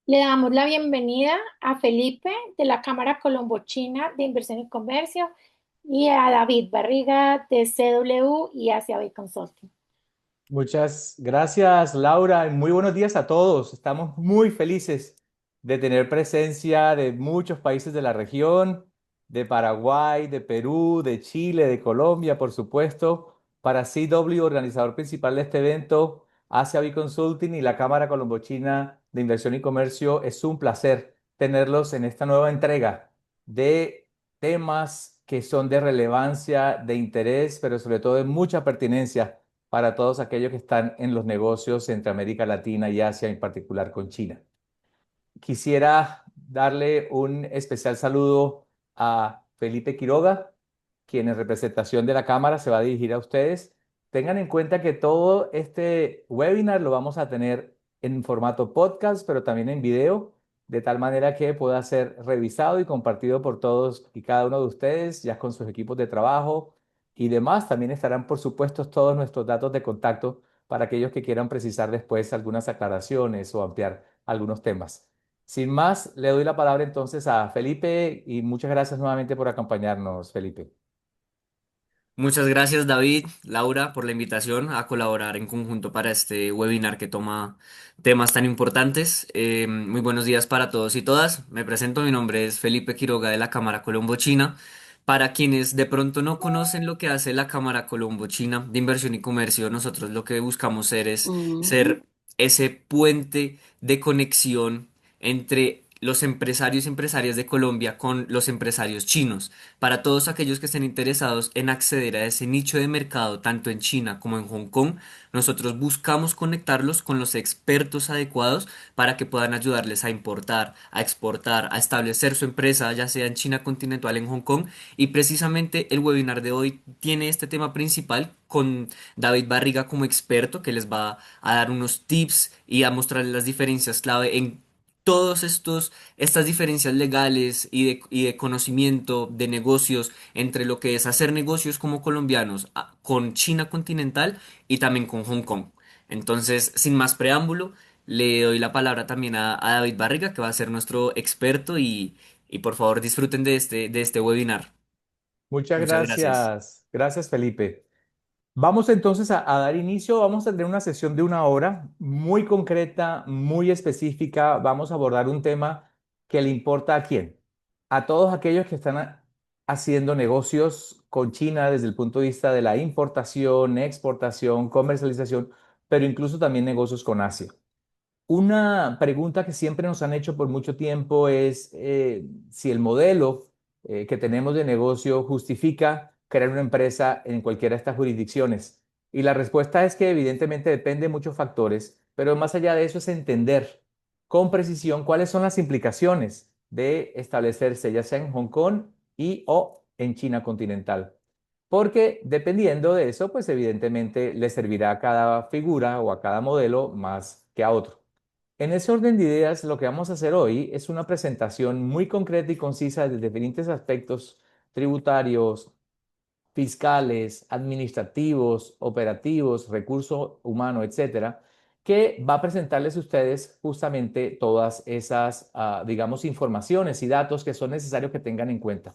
Le damos la bienvenida a Felipe de la Cámara Colombo-China de Inversión y Comercio y a David Barriga de CW y Asia Bay Consulting. Muchas gracias, Laura, y muy buenos días a todos. Estamos muy felices de tener presencia de muchos países de la región, de Paraguay, de Perú, de Chile, de Colombia, por supuesto. Para CW, organizador principal de este evento, Asia Bay Consulting y la Cámara Colombo-China de Inversión y Comercio, es un placer tenerlos en esta nueva entrega de temas que son de relevancia, de interés, pero sobre todo de mucha pertinencia para todos aquellos que están en los negocios entre América Latina y Asia, en particular con China. Quisiera darle un especial saludo a Felipe Quiroga, quien en representación de la Cámara se va a dirigir a ustedes. Tengan en cuenta que todo este webinar lo vamos a tener en formato podcast, pero también en video, de tal manera que pueda ser revisado y compartido por todos y cada uno de ustedes, ya con sus equipos de trabajo y demás. También estarán, por supuesto, todos nuestros datos de contacto para aquellos que quieran precisar después algunas aclaraciones o ampliar algunos temas. Sin más, le doy la palabra entonces a Felipe y muchas gracias nuevamente por acompañarnos, Felipe. Muchas gracias David, Laura, por la invitación a colaborar en conjunto para este webinar que toma temas tan importantes. Muy buenos días para todos y todas. Me presento, mi nombre es Felipe Quiroga de la Cámara Colombo China. Para quienes de pronto no conocen lo que hace la Cámara Colombo China de Inversión y Comercio, nosotros lo que buscamos ser es Mm. ser ese puente de conexión entre los empresarios y empresarias de Colombia con los empresarios chinos para todos aquellos que estén interesados en acceder a ese nicho de mercado, tanto en China como en Hong Kong, nosotros buscamos conectarlos con los expertos adecuados para que puedan ayudarles a importar, a exportar, a establecer su empresa, ya sea en China continental, en Hong Kong. Y precisamente el webinar de hoy tiene este tema principal con David Barriga como experto que les va a dar unos tips y a mostrarles las diferencias clave en todos estas diferencias legales y de conocimiento de negocios entre lo que es hacer negocios como colombianos con China continental y también con Hong Kong. Entonces, sin más preámbulo, le doy la palabra también a David Barriga, que va a ser nuestro experto y por favor disfruten de este webinar. Muchas Muchas gracias. gracias. Gracias, Felipe. Vamos entonces a dar inicio. Vamos a tener una sesión de una hora muy concreta, muy específica. Vamos a abordar un tema que le importa a quién. A todos aquellos que están haciendo negocios con China desde el punto de vista de la importación, exportación, comercialización, pero incluso también negocios con Asia. Una pregunta que siempre nos han hecho por mucho tiempo es si el modelo que tenemos de negocio justifica crear una empresa en cualquiera de estas jurisdicciones. Y la respuesta es que evidentemente depende de muchos factores, pero más allá de eso es entender con precisión cuáles son las implicaciones de establecerse ya sea en Hong Kong y o en China continental. Porque dependiendo de eso, pues evidentemente le servirá a cada figura o a cada modelo más que a otro. En ese orden de ideas, lo que vamos a hacer hoy es una presentación muy concreta y concisa de diferentes aspectos tributarios, fiscales, administrativos, operativos, recurso humano, etcétera, que va a presentarles a ustedes justamente todas esas, digamos, informaciones y datos que son necesarios que tengan en cuenta.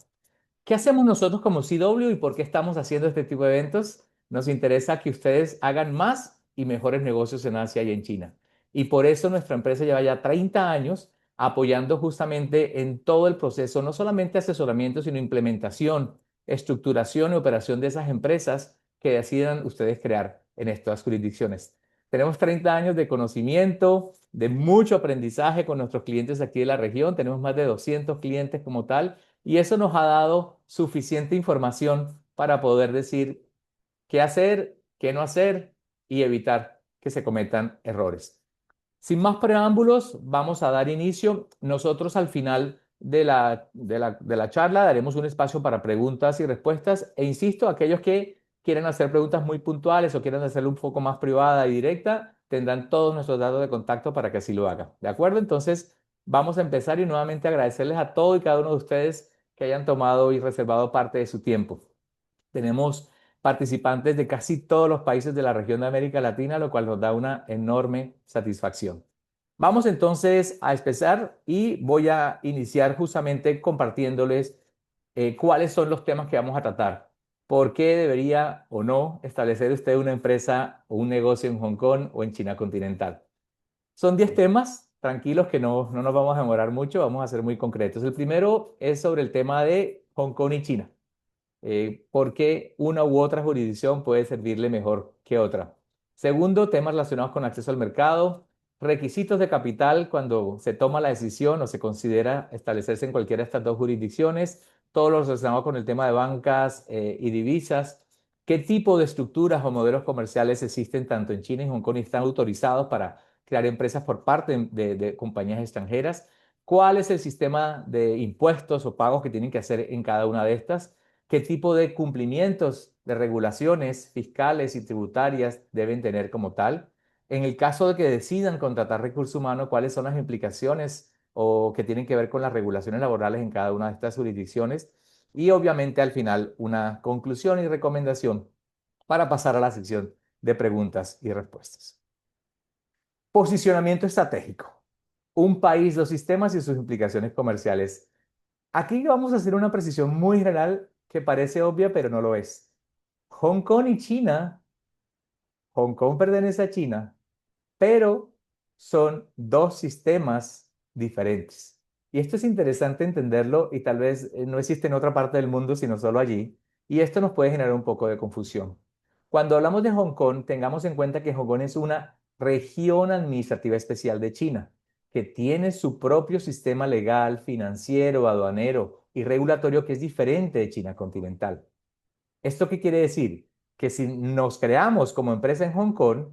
¿Qué hacemos nosotros como CW y por qué estamos haciendo este tipo de eventos? Nos interesa que ustedes hagan más y mejores negocios en Asia y en China. Y por eso nuestra empresa lleva ya 30 años apoyando justamente en todo el proceso, no solamente asesoramiento, sino implementación, estructuración y operación de esas empresas que decidan ustedes crear en estas jurisdicciones. Tenemos 30 años de conocimiento, de mucho aprendizaje con nuestros clientes aquí de la región. Tenemos más de 200 clientes como tal y eso nos ha dado suficiente información para poder decir qué hacer, qué no hacer y evitar que se cometan errores. Sin más preámbulos, vamos a dar inicio. Nosotros al final de la charla daremos un espacio para preguntas y respuestas e insisto, aquellos que quieran hacer preguntas muy puntuales o quieran hacerlo un poco más privada y directa, tendrán todos nuestros datos de contacto para que así lo hagan. ¿De acuerdo? Entonces, vamos a empezar y nuevamente agradecerles a todos y cada uno de ustedes que hayan tomado y reservado parte de su tiempo. Tenemos participantes de casi todos los países de la región de América Latina, lo cual nos da una enorme satisfacción. Vamos entonces a empezar y voy a iniciar justamente compartiéndoles cuáles son los temas que vamos a tratar. ¿Por qué debería o no establecer usted una empresa o un negocio en Hong Kong o en China continental? Son 10 temas, tranquilos que no nos vamos a demorar mucho, vamos a ser muy concretos. El primero es sobre el tema de Hong Kong y China. ¿Por qué una u otra jurisdicción puede servirle mejor que otra? Segundo, temas relacionados con acceso al mercado, requisitos de capital cuando se toma la decisión o se considera establecerse en cualquiera de estas dos jurisdicciones, todo lo relacionado con el tema de bancas y divisas, qué tipo de estructuras o modelos comerciales existen tanto en China y Hong Kong y están autorizados para crear empresas por parte de compañías extranjeras, cuál es el sistema de impuestos o pagos que tienen que hacer en cada una de estas, qué tipo de cumplimientos de regulaciones fiscales y tributarias deben tener como tal. En el caso de que decidan contratar recursos humanos, cuáles son las implicaciones o que tienen que ver con las regulaciones laborales en cada una de estas jurisdicciones. Y obviamente al final una conclusión y recomendación para pasar a la sección de preguntas y respuestas. Posicionamiento estratégico. Un país, los sistemas y sus implicaciones comerciales. Aquí vamos a hacer una precisión muy general que parece obvia, pero no lo es. Hong Kong y China, Hong Kong pertenece a China, pero son dos sistemas diferentes. Y esto es interesante entenderlo y tal vez no existe en otra parte del mundo, sino solo allí. Y esto nos puede generar un poco de confusión. Cuando hablamos de Hong Kong, tengamos en cuenta que Hong Kong es una región administrativa especial de China, que tiene su propio sistema legal, financiero, aduanero y regulatorio que es diferente de China continental. ¿Esto qué quiere decir? Que si nos creamos como empresa en Hong Kong,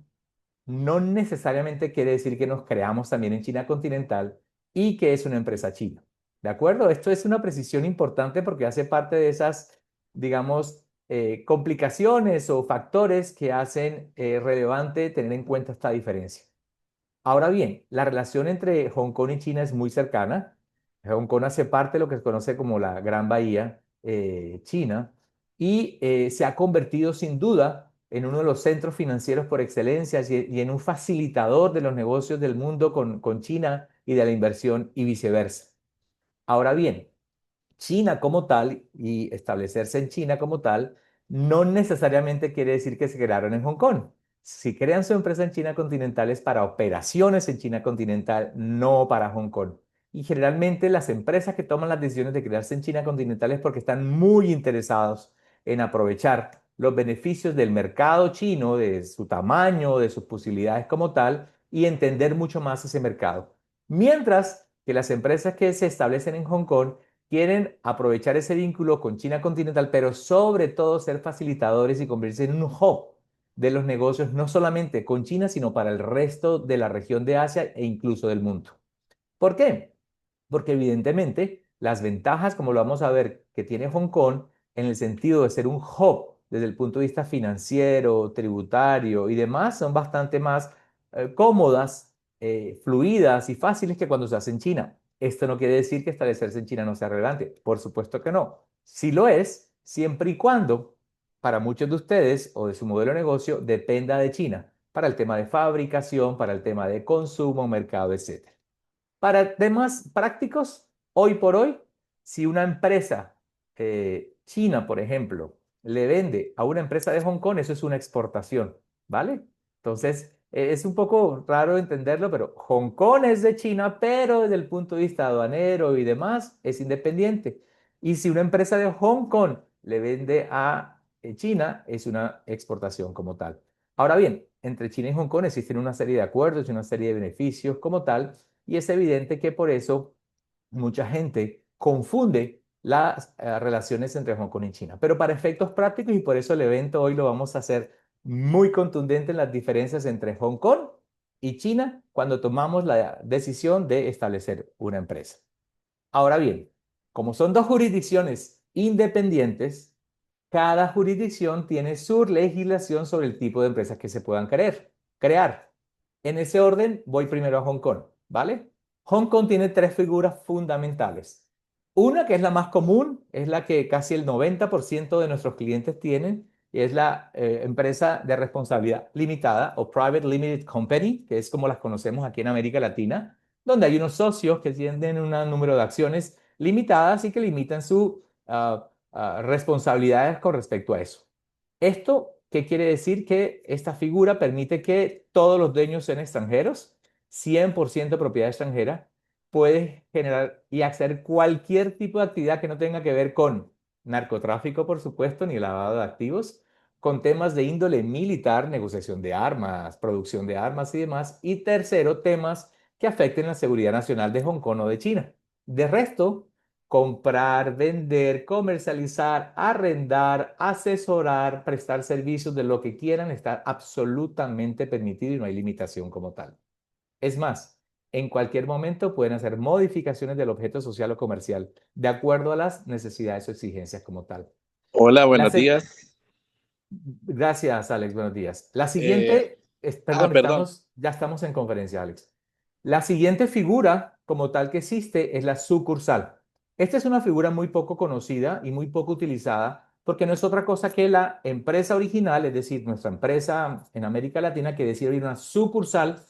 no necesariamente quiere decir que nos creamos también en China continental y que es una empresa china. ¿De acuerdo? Esto es una precisión importante porque hace parte de esas, digamos, complicaciones o factores que hacen relevante tener en cuenta esta diferencia. Ahora bien, la relación entre Hong Kong y China es muy cercana. Hong Kong hace parte de lo que se conoce como la Gran Bahía China y se ha convertido sin duda en uno de los centros financieros por excelencia y en un facilitador de los negocios del mundo con China y de la inversión y viceversa. Ahora bien, China como tal y establecerse en China como tal no necesariamente quiere decir que se crearon en Hong Kong. Si crean su empresa en China continental es para operaciones en China continental, no para Hong Kong. Y generalmente las empresas que toman las decisiones de crearse en China continental es porque están muy interesados en aprovechar los beneficios del mercado chino, de su tamaño, de sus posibilidades como tal, y entender mucho más ese mercado. Mientras que las empresas que se establecen en Hong Kong quieren aprovechar ese vínculo con China continental, pero sobre todo ser facilitadores y convertirse en un hub de los negocios, no solamente con China, sino para el resto de la región de Asia e incluso del mundo. ¿Por qué? Porque evidentemente las ventajas, como lo vamos a ver, que tiene Hong Kong en el sentido de ser un hub desde el punto de vista financiero, tributario y demás, son bastante más cómodas, fluidas y fáciles que cuando se hace en China. Esto no quiere decir que establecerse en China no sea relevante. Por supuesto que no. Sí lo es, siempre y cuando para muchos de ustedes o de su modelo de negocio dependa de China para el tema de fabricación, para el tema de consumo, mercado, etc. Para temas prácticos, hoy por hoy, si una empresa china, por ejemplo, le vende a una empresa de Hong Kong, eso es una exportación, ¿vale? Entonces, es un poco raro entenderlo, pero Hong Kong es de China, pero desde el punto de vista aduanero y demás, es independiente. Y si una empresa de Hong Kong le vende a China, es una exportación como tal. Ahora bien, entre China y Hong Kong existen una serie de acuerdos y una serie de beneficios como tal y es evidente que por eso mucha gente confunde las relaciones entre Hong Kong y China. Pero para efectos prácticos, y por eso el evento hoy lo vamos a hacer muy contundente en las diferencias entre Hong Kong y China cuando tomamos la decisión de establecer una empresa. Ahora bien, como son dos jurisdicciones independientes, cada jurisdicción tiene su legislación sobre el tipo de empresas que se puedan crear. En ese orden, voy primero a Hong Kong, ¿vale? Hong Kong tiene tres figuras fundamentales. Una que es la más común, es la que casi el 90% de nuestros clientes tienen, y es la empresa de responsabilidad limitada o Private Limited Company, que es como las conocemos aquí en América Latina, donde hay unos socios que tienen un número de acciones limitadas y que limitan sus responsabilidades con respecto a eso. ¿Esto qué quiere decir? Que esta figura permite que todos los dueños sean extranjeros, 100% propiedad extranjera, puede generar y hacer cualquier tipo de actividad que no tenga que ver con narcotráfico, por supuesto, ni lavado de activos, con temas de índole militar, negociación de armas, producción de armas y demás. Y tercero, temas que afecten la seguridad nacional de Hong Kong o de China. De resto, comprar, vender, comercializar, arrendar, asesorar, prestar servicios de lo que quieran está absolutamente permitido y no hay limitación como tal. Es más, en cualquier momento pueden hacer modificaciones del objeto social o comercial de acuerdo a las necesidades o exigencias como tal. Hola, La buenos se- días. Gracias, Alex. Buenos días. La Eh, siguiente, perdón, Perdón. ya estamos en conferencia, Alex. La siguiente figura como tal que existe es la sucursal. Esta es una figura muy poco conocida y muy poco utilizada porque no es otra cosa que la empresa original, es decir, nuestra empresa en América Latina que decide abrir una sucursal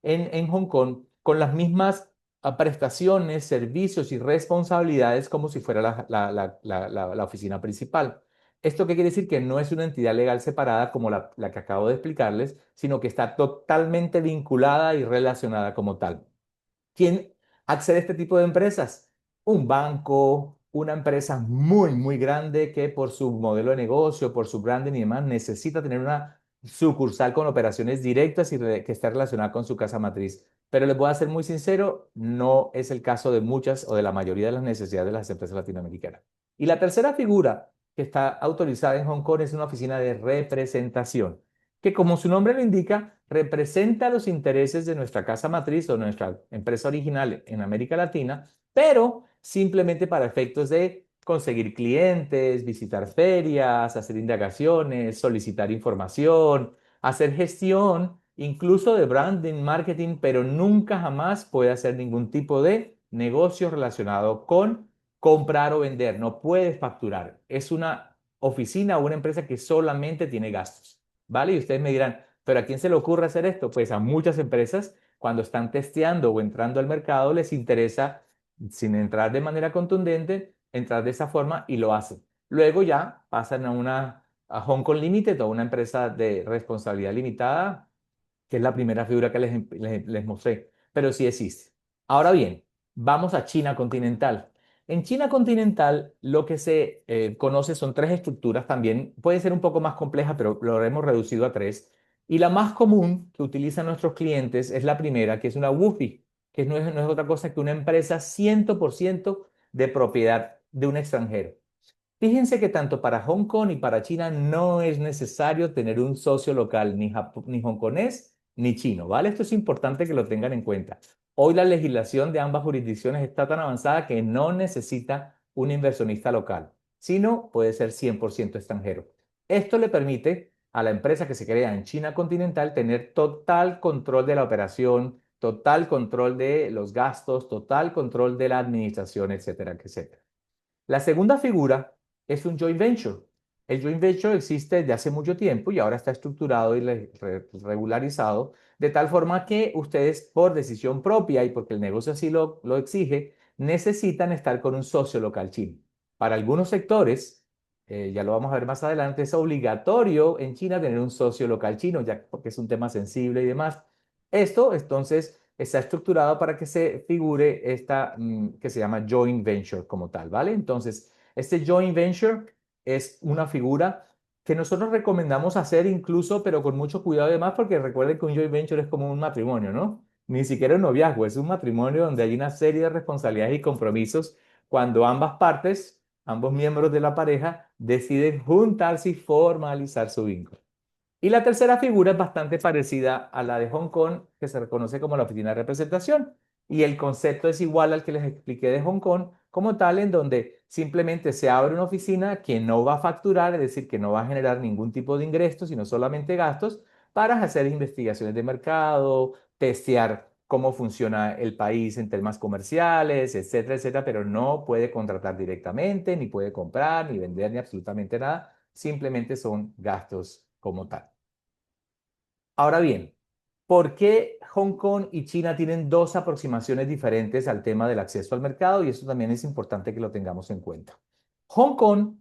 en Hong Kong con las mismas prestaciones, servicios y responsabilidades como si fuera la oficina principal. ¿Esto qué quiere decir? Que no es una entidad legal separada como la que acabo de explicarles, sino que está totalmente vinculada y relacionada como tal. ¿Quién accede a este tipo de empresas? Un banco, una empresa muy, muy grande que por su modelo de negocio, por su branding y demás, necesita tener una sucursal con operaciones directas y que esté relacionada con su casa matriz. Pero les voy a ser muy sincero, no es el caso de muchas o de la mayoría de las necesidades de las empresas latinoamericanas. Y la tercera figura que está autorizada en Hong Kong es una oficina de representación que como su nombre lo indica, representa los intereses de nuestra casa matriz o nuestra empresa original en América Latina, pero simplemente para efectos de conseguir clientes, visitar ferias, hacer indagaciones, solicitar información, hacer gestión, incluso de branding, marketing, pero nunca jamás puede hacer ningún tipo de negocio relacionado con comprar o vender. No puede facturar. Es una oficina o una empresa que solamente tiene gastos. ¿Vale? Y ustedes me dirán, ¿pero a quién se le ocurre hacer esto? Pues a muchas empresas, cuando están testeando o entrando al mercado, les interesa, sin entrar de manera contundente, entrar de esa forma y lo hacen. Luego ya pasan a Hong Kong Limited o una empresa de responsabilidad limitada que es la primera figura que les mostré, pero sí existe. Ahora bien, vamos a China continental. En China continental lo que se conoce son tres estructuras también, puede ser un poco más compleja, pero lo hemos reducido a tres. Y la más común que utilizan nuestros clientes es la primera, que es una WUFI, que no es otra cosa que una empresa 100% de propiedad de un extranjero. Fíjense que tanto para Hong Kong y para China no es necesario tener un socio local, ni hongkonés ni chino, ¿vale? Esto es importante que lo tengan en cuenta. Hoy la legislación de ambas jurisdicciones está tan avanzada que no necesita un inversionista local, sino puede ser 100% extranjero. Esto le permite a la empresa que se crea en China continental tener total control de la operación, total control de los gastos, total control de la administración, etcétera, etcétera. La segunda figura es un joint venture. El joint venture existe desde hace mucho tiempo y ahora está estructurado y regularizado de tal forma que ustedes, por decisión propia y porque el negocio así lo exige, necesitan estar con un socio local chino. Para algunos sectores, ya lo vamos a ver más adelante, es obligatorio en China tener un socio local chino, ya porque es un tema sensible y demás. Esto, entonces, está estructurado para que se figure esta que se llama joint venture como tal, ¿vale? Entonces, este joint venture es una figura que nosotros recomendamos hacer incluso, pero con mucho cuidado además, porque recuerden que un joint venture es como un matrimonio, ¿no? Ni siquiera un noviazgo, es un matrimonio donde hay una serie de responsabilidades y compromisos cuando ambas partes, ambos miembros de la pareja, deciden juntarse y formalizar su vínculo. Y la tercera figura es bastante parecida a la de Hong Kong, que se reconoce como la oficina de representación. Y el concepto es igual al que les expliqué de Hong Kong, como tal, en donde simplemente se abre una oficina que no va a facturar, es decir, que no va a generar ningún tipo de ingresos, sino solamente gastos, para hacer investigaciones de mercado, testear cómo funciona el país en temas comerciales, etcétera, etcétera, pero no puede contratar directamente, ni puede comprar, ni vender, ni absolutamente nada simplemente son gastos como tal. Ahora bien, ¿por qué Hong Kong y China tienen dos aproximaciones diferentes al tema del acceso al mercado? Y eso también es importante que lo tengamos en cuenta. Hong Kong,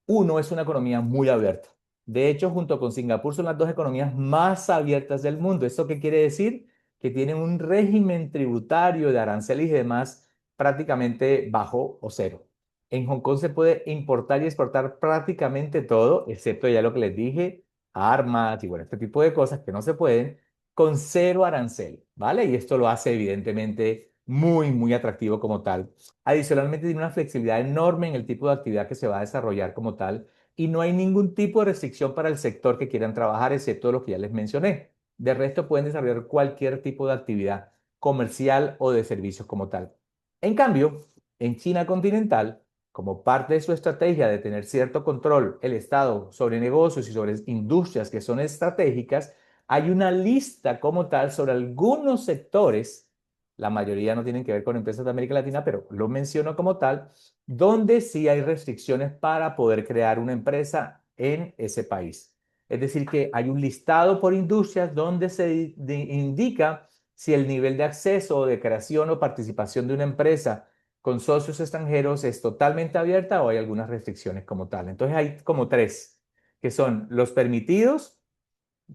uno, es una economía muy abierta. De hecho, junto con Singapur son las dos economías más abiertas del mundo. ¿Esto qué quiere decir? Que tienen un régimen tributario de aranceles y demás prácticamente bajo o cero. En Hong Kong se puede importar y exportar prácticamente todo, excepto ya lo que les dije, armas y bueno, este tipo de cosas que no se pueden, con cero arancel, ¿vale? Y esto lo hace evidentemente muy, muy atractivo como tal. Adicionalmente tiene una flexibilidad enorme en el tipo de actividad que se va a desarrollar como tal y no hay ningún tipo de restricción para el sector que quieran trabajar, excepto lo que ya les mencioné. De resto pueden desarrollar cualquier tipo de actividad comercial o de servicios como tal. En cambio, en China continental, como parte de su estrategia de tener cierto control el Estado sobre negocios y sobre industrias que son estratégicas, hay una lista como tal sobre algunos sectores, la mayoría no tienen que ver con empresas de América Latina, pero lo menciono como tal, donde sí hay restricciones para poder crear una empresa en ese país. Es decir, que hay un listado por industrias donde se indica si el nivel de acceso o de creación o participación de una empresa con socios extranjeros es totalmente abierta o hay algunas restricciones como tal. Entonces hay como tres, que son los permitidos,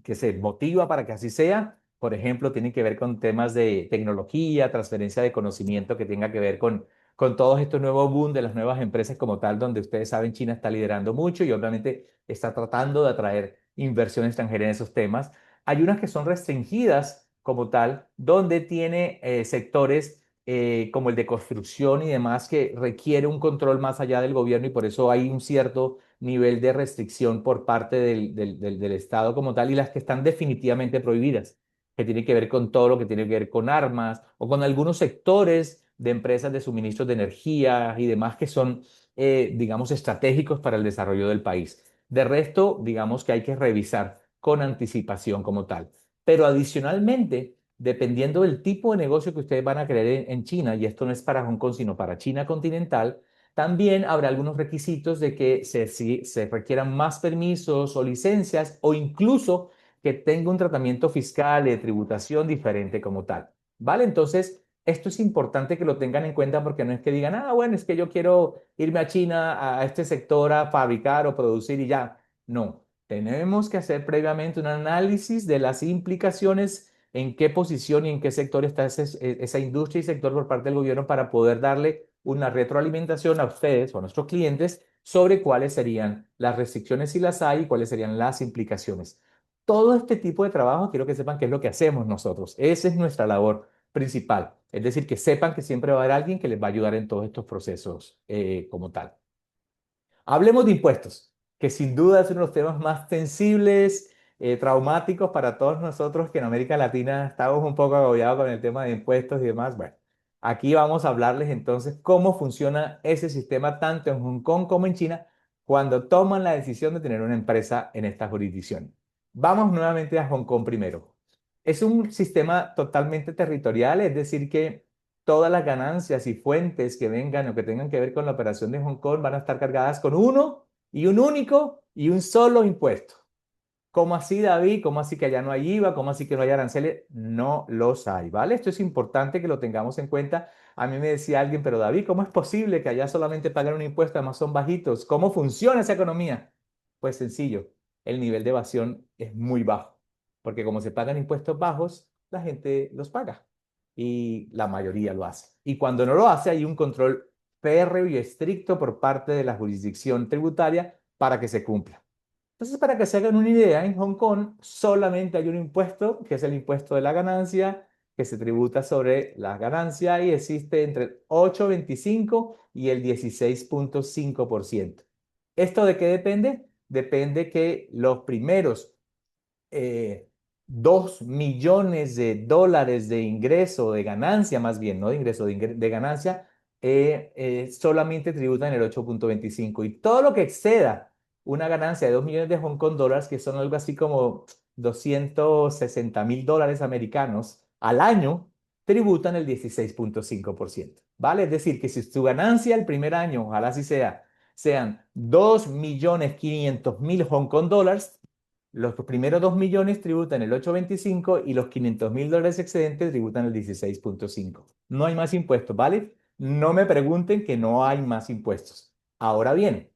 que se motiva para que así sea. Por ejemplo, tienen que ver con temas de tecnología, transferencia de conocimiento que tenga que ver con todos estos nuevos boom de las nuevas empresas como tal, donde ustedes saben China está liderando mucho y obviamente está tratando de atraer inversión extranjera en esos temas. Hay unas que son restringidas como tal, donde tiene sectores como el de construcción y demás que requiere un control más allá del gobierno y por eso hay un cierto nivel de restricción por parte del Estado como tal y las que están definitivamente prohibidas, que tiene que ver con todo lo que tiene que ver con armas o con algunos sectores de empresas de suministros de energía y demás que son, digamos, estratégicos para el desarrollo del país. De resto, digamos que hay que revisar con anticipación como tal. Pero adicionalmente, dependiendo del tipo de negocio que ustedes van a crear en China, y esto no es para Hong Kong, sino para China continental, también habrá algunos requisitos de que se requieran más permisos o licencias o incluso que tenga un tratamiento fiscal y de tributación diferente como tal. ¿Vale? Entonces, esto es importante que lo tengan en cuenta porque no es que digan, ah, bueno, es que yo quiero irme a China, a este sector, a fabricar o producir y ya. No, tenemos que hacer previamente un análisis de las implicaciones en qué posición y en qué sector está esa industria y sector por parte del gobierno para poder darle una retroalimentación a ustedes o a nuestros clientes sobre cuáles serían las restricciones si las hay y cuáles serían las implicaciones. Todo este tipo de trabajo quiero que sepan qué es lo que hacemos nosotros. Esa es nuestra labor principal. Es decir, que sepan que siempre va a haber alguien que les va a ayudar en todos estos procesos como tal. Hablemos de impuestos, que sin duda es uno de los temas más sensibles, traumáticos para todos nosotros que en América Latina estamos un poco agobiados con el tema de impuestos y demás. Bueno, aquí vamos a hablarles entonces cómo funciona ese sistema tanto en Hong Kong como en China cuando toman la decisión de tener una empresa en esta jurisdicción. Vamos nuevamente a Hong Kong primero. Es un sistema totalmente territorial, es decir, que todas las ganancias y fuentes que vengan o que tengan que ver con la operación de Hong Kong van a estar cargadas con uno y un único y un solo impuesto. ¿Cómo así, David? ¿Cómo así que allá no hay IVA? ¿Cómo así que no hay aranceles? No los hay, ¿vale? Esto es importante que lo tengamos en cuenta. A mí me decía alguien, pero David, ¿cómo es posible que allá solamente pagan un impuesto, además son bajitos? ¿Cómo funciona esa economía? Pues sencillo, el nivel de evasión es muy bajo, porque como se pagan impuestos bajos, la gente los paga y la mayoría lo hace. Y cuando no lo hace, hay un control férreo y estricto por parte de la jurisdicción tributaria para que se cumpla. Entonces, para que se hagan una idea, en Hong Kong solamente hay un impuesto, que es el impuesto de la ganancia, que se tributa sobre la ganancia y existe entre el 8,25 y el 16,5%. ¿Esto de qué depende? Depende que los primeros 2 millones de dólares de ingreso, de ganancia más bien, no de ingreso, de ganancia, solamente tributan el 8,25 y todo lo que exceda una ganancia de 2 millones de Hong Kong dólares, que son algo así como 260.000 dólares americanos al año, tributan el 16,5%, ¿vale? Es decir, que si tu ganancia el primer año, ojalá así sea, sean 2.500.000 Hong Kong dólares, los primeros 2 millones tributan el 8,25 y los 500.000 dólares excedentes tributan el 16,5. No hay más impuestos, ¿vale? No me pregunten que no hay más impuestos. Ahora bien,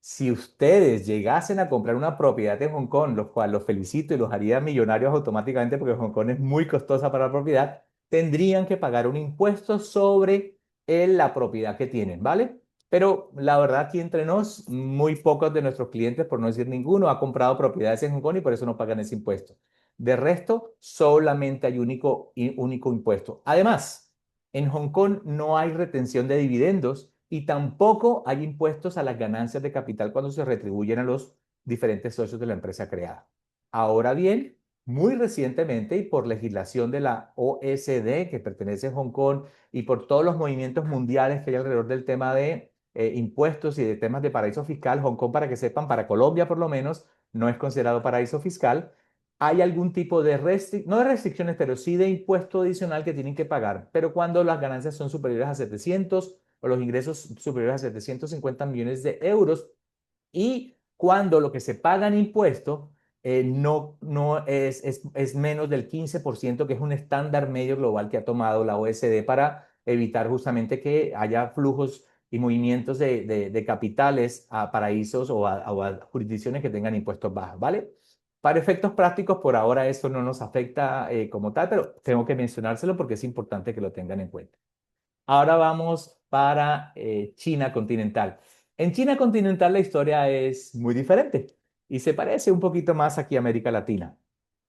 si ustedes llegasen a comprar una propiedad en Hong Kong, los cuales los felicito y los haría millonarios automáticamente porque Hong Kong es muy costosa para la propiedad, tendrían que pagar un impuesto sobre la propiedad que tienen, ¿vale? Pero la verdad, aquí entre nos, muy pocos de nuestros clientes, por no decir ninguno, ha comprado propiedades en Hong Kong y por eso no pagan ese impuesto. De resto, solamente hay único impuesto. Además, en Hong Kong no hay retención de dividendos y tampoco hay impuestos a las ganancias de capital cuando se retribuyen a los diferentes socios de la empresa creada. Ahora bien, muy recientemente y por legislación de la OECD, que pertenece a Hong Kong, y por todos los movimientos mundiales que hay alrededor del tema de impuestos y de temas de paraíso fiscal, Hong Kong, para que sepan, para Colombia por lo menos, no es considerado paraíso fiscal. Hay algún tipo de no de restricciones, pero sí de impuesto adicional que tienen que pagar. Pero cuando las ganancias son superiores a 700 o los ingresos superiores a 750 millones de euros, y cuando lo que se paga en impuesto no es menos del 15%, que es un estándar medio global que ha tomado la OECD para evitar justamente que haya flujos y movimientos de capitales a paraísos o a jurisdicciones que tengan impuestos bajos, ¿vale? Para efectos prácticos, por ahora esto no nos afecta como tal, pero tengo que mencionárselo porque es importante que lo tengan en cuenta. Ahora vamos para China continental. En China continental la historia es muy diferente y se parece un poquito más aquí a América Latina.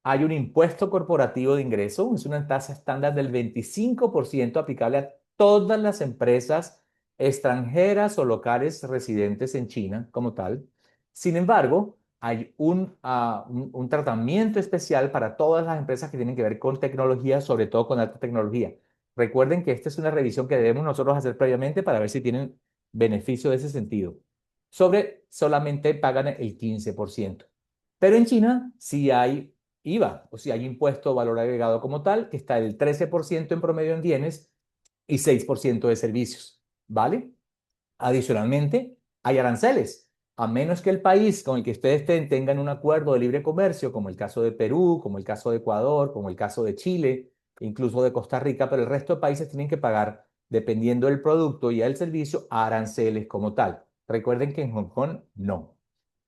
Hay un impuesto corporativo de ingreso, es una tasa estándar del 25% aplicable a todas las empresas extranjeras o locales residentes en China como tal. Sin embargo, hay un tratamiento especial para todas las empresas que tienen que ver con tecnología, sobre todo con alta tecnología. Recuerden que esta es una revisión que debemos nosotros hacer previamente para ver si tienen beneficio de ese sentido. Solamente pagan el 15%. Pero en China sí hay IVA, o si hay impuesto valor agregado como tal, que está el 13% en promedio en bienes y 6% de servicios, ¿vale? Adicionalmente, hay aranceles. A menos que el país con el que ustedes tengan un acuerdo de libre comercio, como el caso de Perú, como el caso de Ecuador, como el caso de Chile, incluso de Costa Rica, pero el resto de países tienen que pagar, dependiendo del producto y del servicio, aranceles como tal. Recuerden que en Hong Kong no.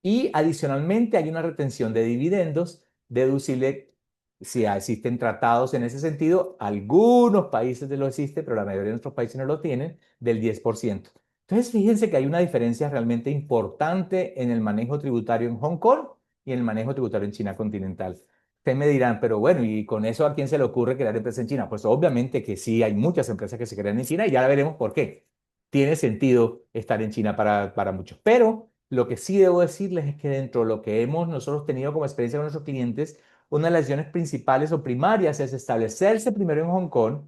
Y adicionalmente hay una retención de dividendos deducible si existen tratados en ese sentido. Algunos países lo existen, pero la mayoría de nuestros países no lo tienen, del 10%. Entonces, fíjense que hay una diferencia realmente importante en el manejo tributario en Hong Kong y en el manejo tributario en China continental. Ustedes me dirán, pero bueno, ¿y con eso a quién se le ocurre crear empresas en China? Pues obviamente que sí, hay muchas empresas que se crean en China y ya veremos por qué. Tiene sentido estar en China para muchos. Pero lo que sí debo decirles es que dentro de lo que hemos nosotros tenido como experiencia con nuestros clientes, una de las lecciones principales o primarias es establecerse primero en Hong Kong,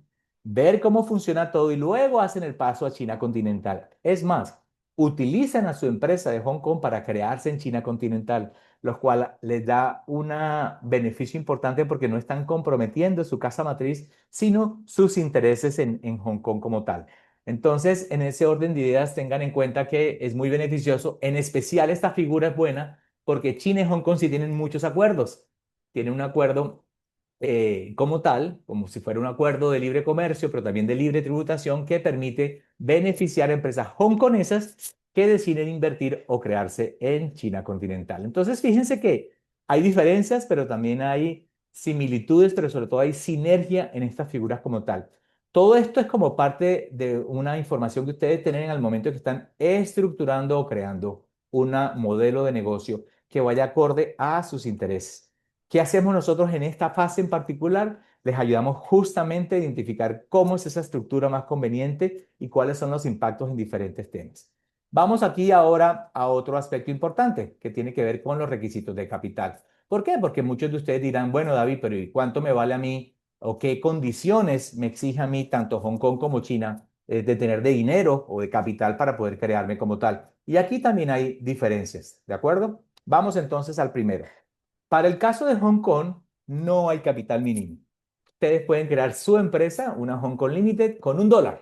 ver cómo funciona todo y luego hacen el paso a China continental. Es más, utilizan a su empresa de Hong Kong para crearse en China continental, lo cual les da un beneficio importante porque no están comprometiendo su casa matriz, sino sus intereses en Hong Kong como tal. Entonces, en ese orden de ideas, tengan en cuenta que es muy beneficioso. En especial, esta figura es buena porque China y Hong Kong sí tienen muchos acuerdos. Tienen un acuerdo como tal, como si fuera un acuerdo de libre comercio, pero también de libre tributación que permite beneficiar a empresas hongkonesas que deciden invertir o crearse en China continental. Entonces, fíjense que hay diferencias, pero también hay similitudes, pero sobre todo hay sinergia en estas figuras como tal. Todo esto es como parte de una información que ustedes tienen al momento que están estructurando o creando un modelo de negocio que vaya acorde a sus intereses. ¿Qué hacemos nosotros en esta fase en particular? Les ayudamos justamente a identificar cómo es esa estructura más conveniente y cuáles son los impactos en diferentes temas. Vamos aquí ahora a otro aspecto importante que tiene que ver con los requisitos de capital. ¿Por qué? Porque muchos de ustedes dirán, bueno, David, pero ¿y cuánto me vale a mí o qué condiciones me exige a mí tanto Hong Kong como China de tener de dinero o de capital para poder crearme como tal? Y aquí también hay diferencias, ¿de acuerdo? Vamos entonces al primero. Para el caso de Hong Kong, no hay capital mínimo. Ustedes pueden crear su empresa, una Hong Kong Limited, con $1,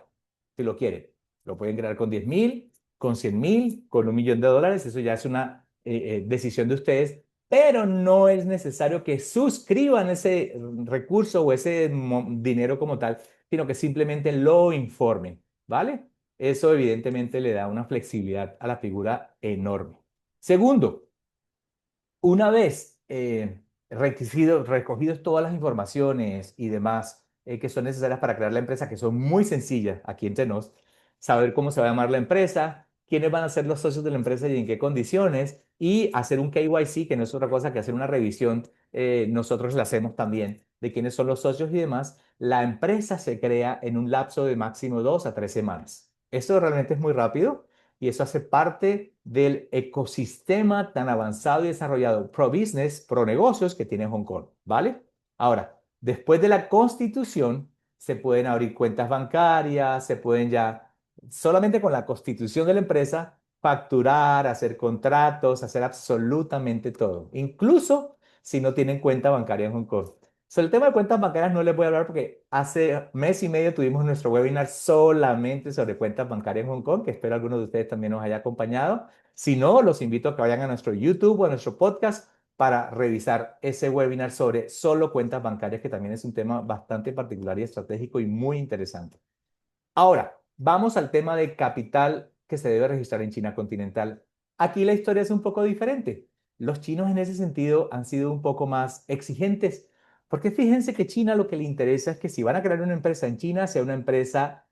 si lo quieren. Lo pueden crear con 10.000, con 100.000, con $1.000.000, eso ya es una decisión de ustedes, pero no es necesario que suscriban ese recurso o ese dinero como tal, sino que simplemente lo informen, ¿vale? Eso evidentemente le da una flexibilidad a la figura enorme. Segundo, una vez recogidos todas las informaciones y demás que son necesarias para crear la empresa, que son muy sencillas aquí entre nos, saber cómo se va a llamar la empresa, quiénes van a ser los socios de la empresa y en qué condiciones, y hacer un KYC, que no es otra cosa que hacer una revisión, nosotros la hacemos también, de quiénes son los socios y demás, la empresa se crea en un lapso de máximo 2 a 3 semanas. Esto realmente es muy rápido y eso hace parte del ecosistema tan avanzado y desarrollado pro business, pro negocios que tiene Hong Kong, ¿vale? Ahora, después de la constitución, se pueden abrir cuentas bancarias, se pueden ya, solamente con la constitución de la empresa, facturar, hacer contratos, hacer absolutamente todo, incluso si no tienen cuenta bancaria en Hong Kong. Sobre el tema de cuentas bancarias no les voy a hablar porque hace mes y medio tuvimos nuestro webinar solamente sobre cuentas bancarias en Hong Kong, que espero algunos de ustedes también nos haya acompañado. Si no, los invito a que vayan a nuestro YouTube o a nuestro podcast para revisar ese webinar sobre solo cuentas bancarias, que también es un tema bastante particular y estratégico y muy interesante. Ahora, vamos al tema de capital que se debe registrar en China continental. Aquí la historia es un poco diferente. Los chinos en ese sentido han sido un poco más exigentes, porque fíjense que China lo que le interesa es que si van a crear una empresa en China, sea una empresa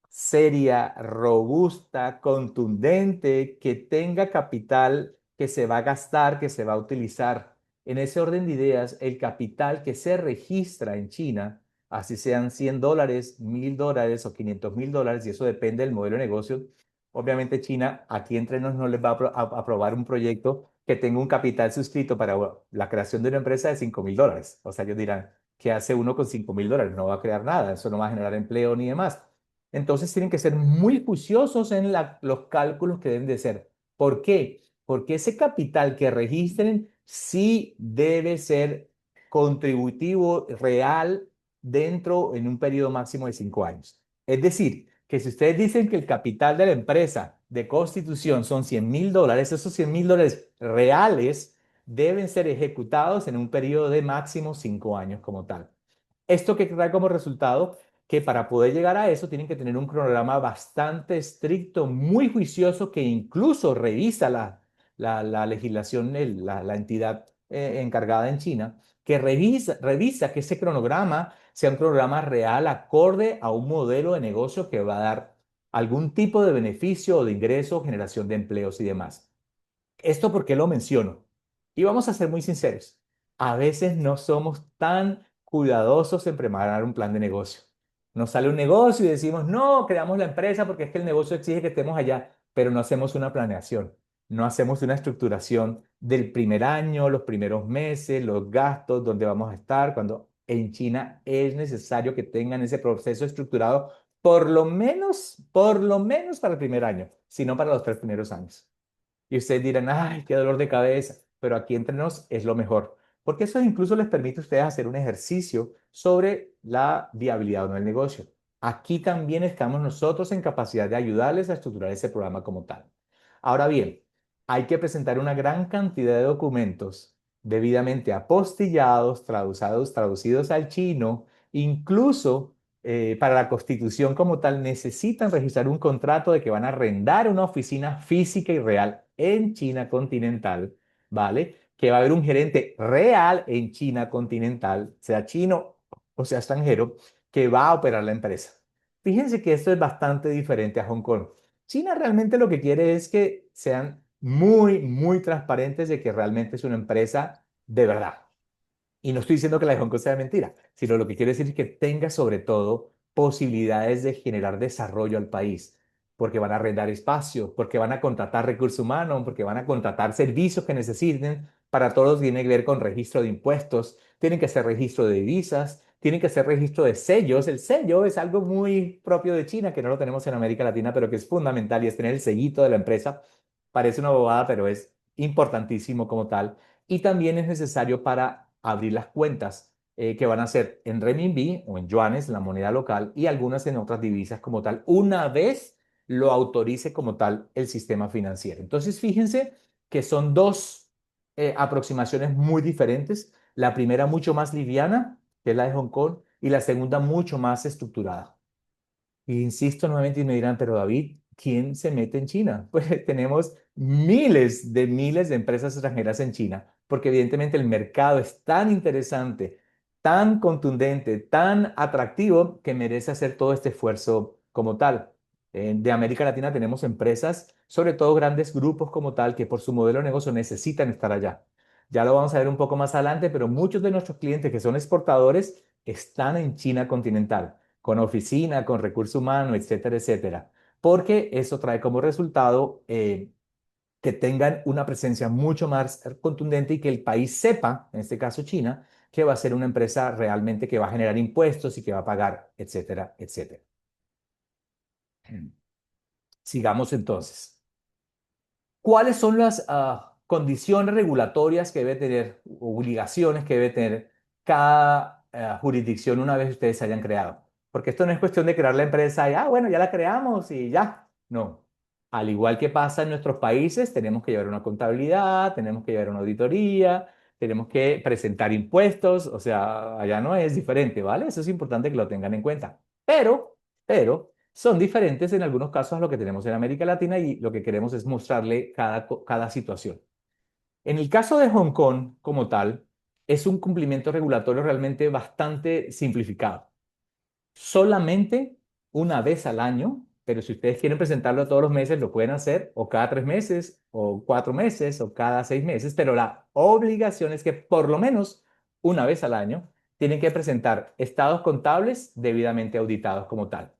seria, robusta, contundente, que tenga capital que se va a gastar, que se va a utilizar. En ese orden de ideas, el capital que se registra en China, así sean $100, $1.000 o $500.000, y eso depende del modelo de negocio. Obviamente China, aquí entre nos, no les va a aprobar un proyecto que tenga un capital suscrito para la creación de una empresa de $5.000. O sea, ellos dirán, ¿qué hace uno con $5.000? No va a crear nada, eso no va a generar empleo ni demás. Entonces tienen que ser muy juiciosos en los cálculos que deben de ser. ¿Por qué? Porque ese capital que registren sí debe ser contributivo real dentro en un periodo máximo de 5 años. Es decir, que si ustedes dicen que el capital de la empresa de constitución son $100.000, esos $100.000 reales deben ser ejecutados en un periodo de máximo 5 años como tal. Esto que trae como resultado que para poder llegar a eso tienen que tener un cronograma bastante estricto, muy juicioso, que incluso revisa la legislación, la entidad encargada en China, que revisa que ese cronograma sea un cronograma real, acorde a un modelo de negocio que va a dar algún tipo de beneficio o de ingreso, generación de empleos y demás. ¿Esto por qué lo menciono? Y vamos a ser muy sinceros. A veces no somos tan cuidadosos en preparar un plan de negocio. Nos sale un negocio y decimos, no, creamos la empresa porque es que el negocio exige que estemos allá, pero no hacemos una planeación, no hacemos una estructuración del primer año, los primeros meses, los gastos, dónde vamos a estar, cuando en China es necesario que tengan ese proceso estructurado por lo menos para el primer año, si no para los 3 primeros años. Y ustedes dirán, ay, qué dolor de cabeza, pero aquí entre nos es lo mejor, porque eso incluso les permite a ustedes hacer un ejercicio sobre la viabilidad o no del negocio. Aquí también estamos nosotros en capacidad de ayudarles a estructurar ese programa como tal. Ahora bien, hay que presentar una gran cantidad de documentos debidamente apostillados, traducidos al chino, incluso para la constitución como tal, necesitan registrar un contrato de que van a arrendar una oficina física y real en China continental, ¿vale? Que va a haber un gerente real en China continental, sea chino o sea extranjero, que va a operar la empresa. Fíjense que esto es bastante diferente a Hong Kong. China realmente lo que quiere es que sean muy, muy transparentes de que realmente es una empresa de verdad. Y no estoy diciendo que la de Hong Kong sea mentira, sino lo que quiero decir es que tenga sobre todo posibilidades de generar desarrollo al país, porque van a arrendar espacio, porque van a contratar recursos humanos, porque van a contratar servicios que necesiten. Para todos tiene que ver con registro de impuestos, tienen que hacer registro de divisas, tienen que hacer registro de sellos. El sello es algo muy propio de China, que no lo tenemos en América Latina, pero que es fundamental, y es tener el sellito de la empresa. Parece una bobada, pero es importantísimo como tal. Y también es necesario para abrir las cuentas que van a ser en renminbi o en yuanes, la moneda local, y algunas en otras divisas como tal, una vez lo autorice como tal el sistema financiero. Entonces, fíjense que son dos aproximaciones muy diferentes. La primera mucho más liviana, que es la de Hong Kong, y la segunda mucho más estructurada. Y insisto nuevamente y me dirán, pero David, ¿quién se mete en China? Pues tenemos miles de empresas extranjeras en China, porque evidentemente el mercado es tan interesante, tan contundente, tan atractivo que merece hacer todo este esfuerzo como tal. De América Latina tenemos empresas, sobre todo grandes grupos como tal, que por su modelo de negocio necesitan estar allá. Ya lo vamos a ver un poco más adelante, pero muchos de nuestros clientes que son exportadores están en China continental con oficina, con recurso humano, etcétera, etcétera. Porque eso trae como resultado que tengan una presencia mucho más contundente y que el país sepa, en este caso China, que va a ser una empresa realmente que va a generar impuestos y que va a pagar, etcétera, etcétera. Sigamos entonces. ¿Cuáles son las condiciones regulatorias que debe tener, obligaciones que debe tener cada jurisdicción una vez ustedes se hayan creado? Porque esto no es cuestión de crear la empresa y, bueno, ya la creamos y ya. No. Al igual que pasa en nuestros países, tenemos que llevar una contabilidad, tenemos que llevar una auditoría, tenemos que presentar impuestos, o sea, allá no es diferente, ¿vale? Eso es importante que lo tengan en cuenta. Pero son diferentes en algunos casos a lo que tenemos en América Latina y lo que queremos es mostrarle cada situación. En el caso de Hong Kong como tal, es un cumplimiento regulatorio realmente bastante simplificado. Solamente una vez al año, pero si ustedes quieren presentarlo todos los meses, lo pueden hacer o cada 3 meses, o 4 meses, o cada 6 meses, pero la obligación es que por lo menos una vez al año tienen que presentar estados contables debidamente auditados como tal.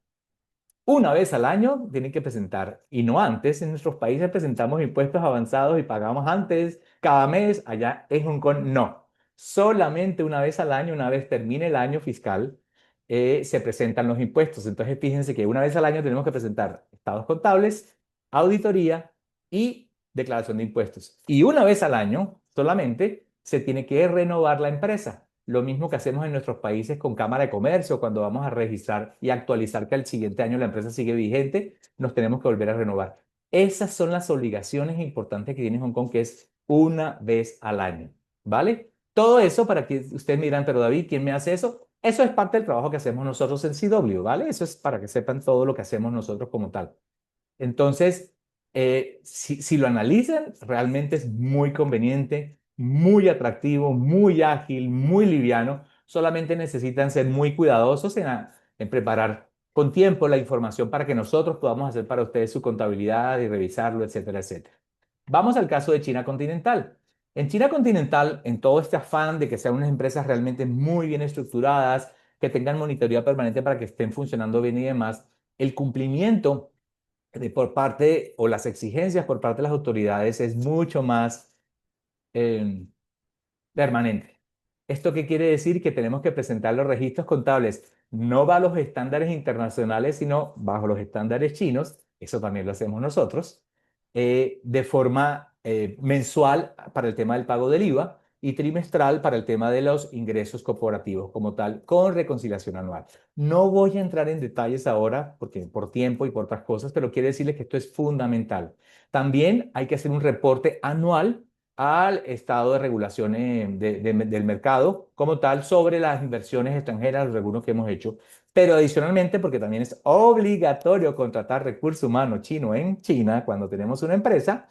Una vez al año tienen que presentar, y no antes. En nuestros países presentamos impuestos avanzados y pagamos antes, cada mes. Allá en Hong Kong no. Solamente una vez al año, una vez termine el año fiscal, se presentan los impuestos. Entonces fíjense que una vez al año tenemos que presentar estados contables, auditoría y declaración de impuestos. Y una vez al año solamente se tiene que renovar la empresa. Lo mismo que hacemos en nuestros países con Cámara de Comercio, cuando vamos a registrar y actualizar que al siguiente año la empresa sigue vigente, nos tenemos que volver a renovar. Esas son las obligaciones importantes que tiene Hong Kong, que es una vez al año, ¿vale? Todo eso para que ustedes me dirán, pero David, ¿quién me hace eso? Eso es parte del trabajo que hacemos nosotros en CW, ¿vale? Eso es para que sepan todo lo que hacemos nosotros como tal. Entonces, si lo analizan, realmente es muy conveniente, muy atractivo, muy ágil, muy liviano. Solamente necesitan ser muy cuidadosos en preparar con tiempo la información para que nosotros podamos hacer para ustedes su contabilidad y revisarlo, etcétera, etcétera. Vamos al caso de China continental. En China continental, en todo este afán de que sean unas empresas realmente muy bien estructuradas, que tengan monitoría permanente para que estén funcionando bien y demás, el cumplimiento por parte o las exigencias por parte de las autoridades es mucho más eh, permanente. ¿Esto qué quiere decir? Que tenemos que presentar los registros contables no bajo los estándares internacionales, sino bajo los estándares chinos, eso también lo hacemos nosotros, de forma mensual para el tema del pago del IVA y trimestral para el tema de los ingresos corporativos como tal, con reconciliación anual. No voy a entrar en detalles ahora, porque por tiempo y por otras cosas, pero quiero decirles que esto es fundamental. También hay que hacer un reporte anual al estado de regulación del mercado como tal sobre las inversiones extranjeras, los algunos que hemos hecho. Pero adicionalmente, porque también es obligatorio contratar recurso humano chino en China cuando tenemos una empresa,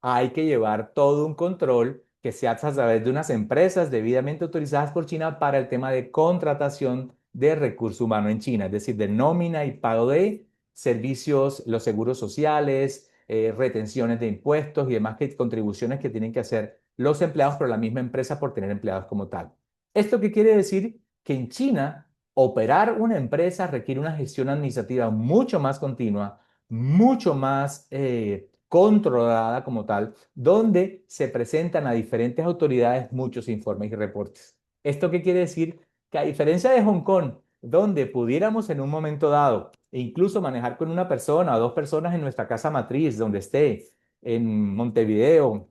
hay que llevar todo un control que se hace a través de unas empresas debidamente autorizadas por China para el tema de contratación de recurso humano en China, es decir, de nómina y pago de servicios, los seguros sociales, retenciones de impuestos y demás contribuciones que tienen que hacer los empleados por la misma empresa por tener empleados como tal. ¿Esto qué quiere decir? Que en China operar una empresa requiere una gestión administrativa mucho más continua, mucho más controlada como tal, donde se presentan a diferentes autoridades muchos informes y reportes. ¿Esto qué quiere decir? Que a diferencia de Hong Kong, donde pudiéramos en un momento dado e incluso manejar con una persona o dos personas en nuestra casa matriz, donde esté, en Montevideo,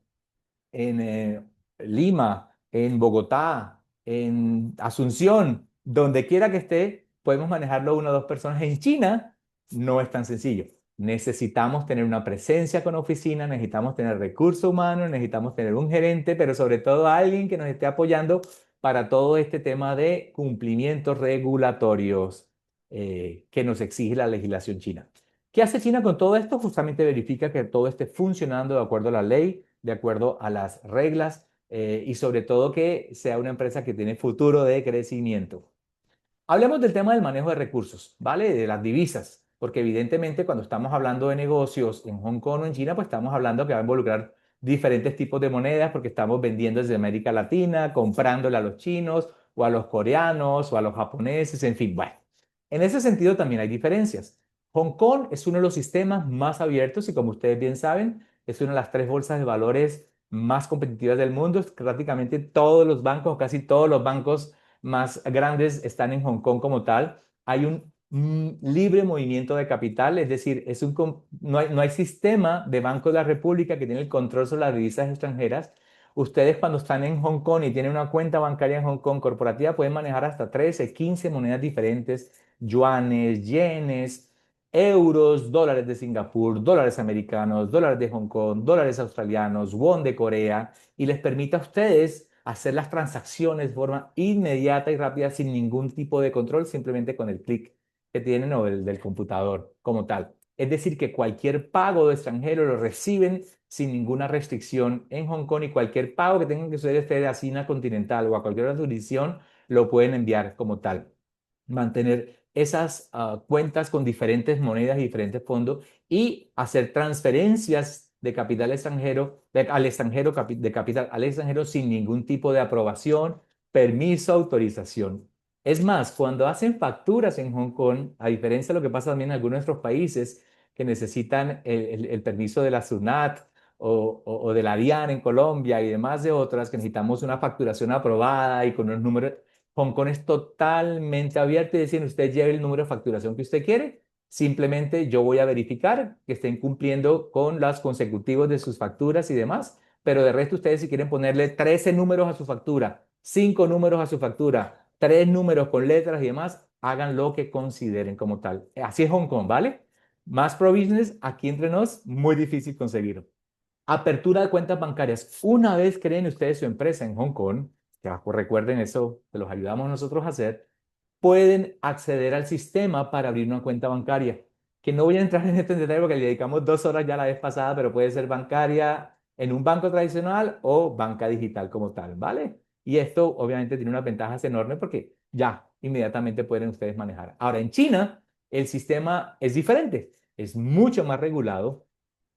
en Lima, en Bogotá, en Asunción, donde quiera que esté, podemos manejarlo una o dos personas. En China no es tan sencillo. Necesitamos tener una presencia con oficina, necesitamos tener recursos humanos, necesitamos tener un gerente, pero sobre todo alguien que nos esté apoyando para todo este tema de cumplimientos regulatorios que nos exige la legislación china. ¿Qué hace China con todo esto? Justamente verifica que todo esté funcionando de acuerdo a la ley, de acuerdo a las reglas y sobre todo que sea una empresa que tiene futuro de crecimiento. Hablemos del tema del manejo de recursos, ¿vale? De las divisas, porque evidentemente cuando estamos hablando de negocios en Hong Kong o en China, pues estamos hablando que va a involucrar diferentes tipos de monedas porque estamos vendiendo desde América Latina, comprándole a los chinos o a los coreanos o a los japoneses, en fin, bueno. En ese sentido también hay diferencias. Hong Kong es uno de los sistemas más abiertos y como ustedes bien saben, es una de las tres bolsas de valores más competitivas del mundo. Prácticamente todos los bancos, casi todos los bancos más grandes están en Hong Kong como tal. Hay un libre movimiento de capital, es decir, no hay sistema de Banco de la República que tiene el control sobre las divisas extranjeras. Ustedes cuando están en Hong Kong y tienen una cuenta bancaria en Hong Kong corporativa pueden manejar hasta 13, 15 monedas diferentes, yuanes, yenes, euros, dólares de Singapur, dólares americanos, dólares de Hong Kong, dólares australianos, won de Corea y les permite a ustedes hacer las transacciones de forma inmediata y rápida sin ningún tipo de control, simplemente con el clic que tienen o el del computador como tal. Es decir, que cualquier pago de extranjero lo reciben sin ninguna restricción en Hong Kong y cualquier pago que tengan que hacer ustedes a China continental o a cualquier otra jurisdicción lo pueden enviar como tal. Mantener esas cuentas con diferentes monedas y diferentes fondos y hacer transferencias de capital extranjero, al extranjero, de capital al extranjero sin ningún tipo de aprobación, permiso, autorización. Es más, cuando hacen facturas en Hong Kong, a diferencia de lo que pasa también en algunos de nuestros países que necesitan el permiso de la SUNAT o de la DIAN en Colombia y demás de otras, que necesitamos una facturación aprobada y con unos números. Hong Kong es totalmente abierto y decir, usted lleve el número de facturación que usted quiere, simplemente yo voy a verificar que estén cumpliendo con los consecutivos de sus facturas y demás, pero de resto ustedes si quieren ponerle 13 números a su factura, 5 números a su factura, 3 números con letras y demás, hagan lo que consideren como tal. Así es Hong Kong, ¿vale? Más pro business, aquí entre nos, muy difícil conseguirlo. Apertura de cuentas bancarias. Una vez creen ustedes su empresa en Hong Kong, que recuerden eso, que los ayudamos nosotros a hacer, pueden acceder al sistema para abrir una cuenta bancaria. Que no voy a entrar en este detalle porque le dedicamos 2 horas ya la vez pasada, pero puede ser bancaria en un banco tradicional o banca digital como tal, ¿vale? Y esto obviamente tiene unas ventajas enormes porque ya inmediatamente pueden ustedes manejar. Ahora, en China, el sistema es diferente, es mucho más regulado.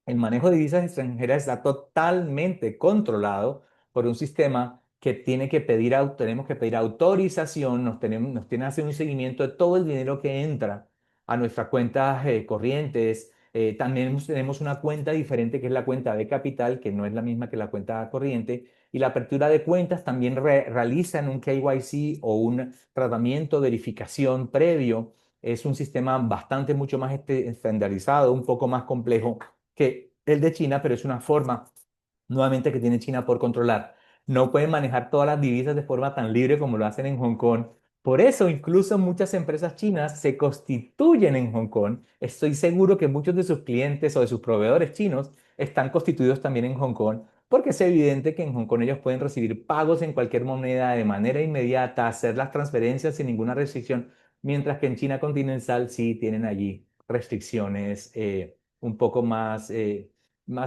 El manejo de divisas extranjeras está totalmente controlado por un sistema que tiene que pedir, tenemos que pedir autorización, nos tiene que hacer un seguimiento de todo el dinero que entra a nuestras cuentas corrientes. También tenemos una cuenta diferente que es la cuenta de capital, que no es la misma que la cuenta corriente. Y la apertura de cuentas también realizan un KYC o un tratamiento de verificación previo. Es un sistema bastante mucho más estandarizado, un poco más complejo que el de China, pero es una forma nuevamente que tiene China por controlar. No pueden manejar todas las divisas de forma tan libre como lo hacen en Hong Kong. Por eso, incluso muchas empresas chinas se constituyen en Hong Kong. Estoy seguro que muchos de sus clientes o de sus proveedores chinos están constituidos también en Hong Kong, porque es evidente que en Hong Kong ellos pueden recibir pagos en cualquier moneda de manera inmediata, hacer las transferencias sin ninguna restricción, mientras que en China continental sí tienen allí restricciones un poco más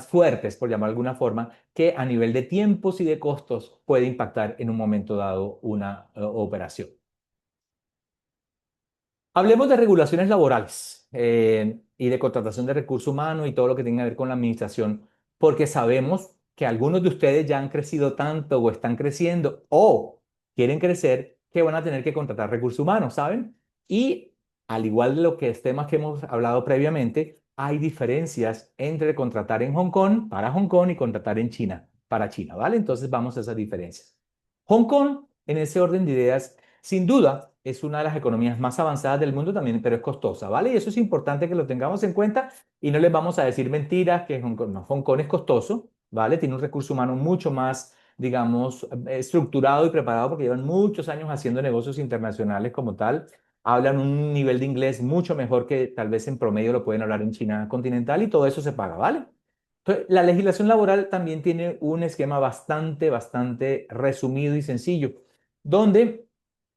fuertes, por llamar de alguna forma, que a nivel de tiempos y de costos puede impactar en un momento dado una operación. Hablemos de regulaciones laborales y de contratación de recursos humanos y todo lo que tenga que ver con la administración, porque sabemos que algunos de ustedes ya han crecido tanto o están creciendo o quieren crecer que van a tener que contratar recursos humanos, ¿saben? Y al igual de lo que es temas que hemos hablado previamente, hay diferencias entre contratar en Hong Kong para Hong Kong y contratar en China para China, ¿vale? Entonces vamos a esas diferencias. Hong Kong, en ese orden de ideas, sin duda, es una de las economías más avanzadas del mundo también, pero es costosa, ¿vale? Y eso es importante que lo tengamos en cuenta y no les vamos a decir mentiras que Hong Kong, no, Hong Kong es costoso, ¿vale? Tiene un recurso humano mucho más, digamos, estructurado y preparado porque llevan muchos años haciendo negocios internacionales como tal. hablan un nivel de inglés mucho mejor que tal vez en promedio lo pueden hablar en China continental y todo eso se paga, ¿vale? Entonces, la legislación laboral también tiene un esquema bastante resumido y sencillo, donde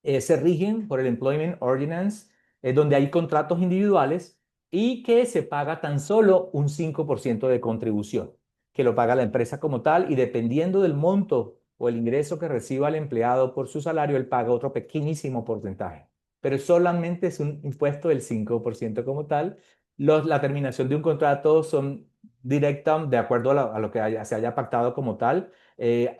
se rigen por el Employment Ordinance, donde hay contratos individuales y que se paga tan solo un 5% de contribución, que lo paga la empresa como tal y dependiendo del monto o el ingreso que reciba el empleado por su salario, él paga otro pequeñísimo porcentaje. Pero solamente es un impuesto del 5% como tal. La terminación de un contrato son directa de acuerdo a lo que se haya pactado como tal.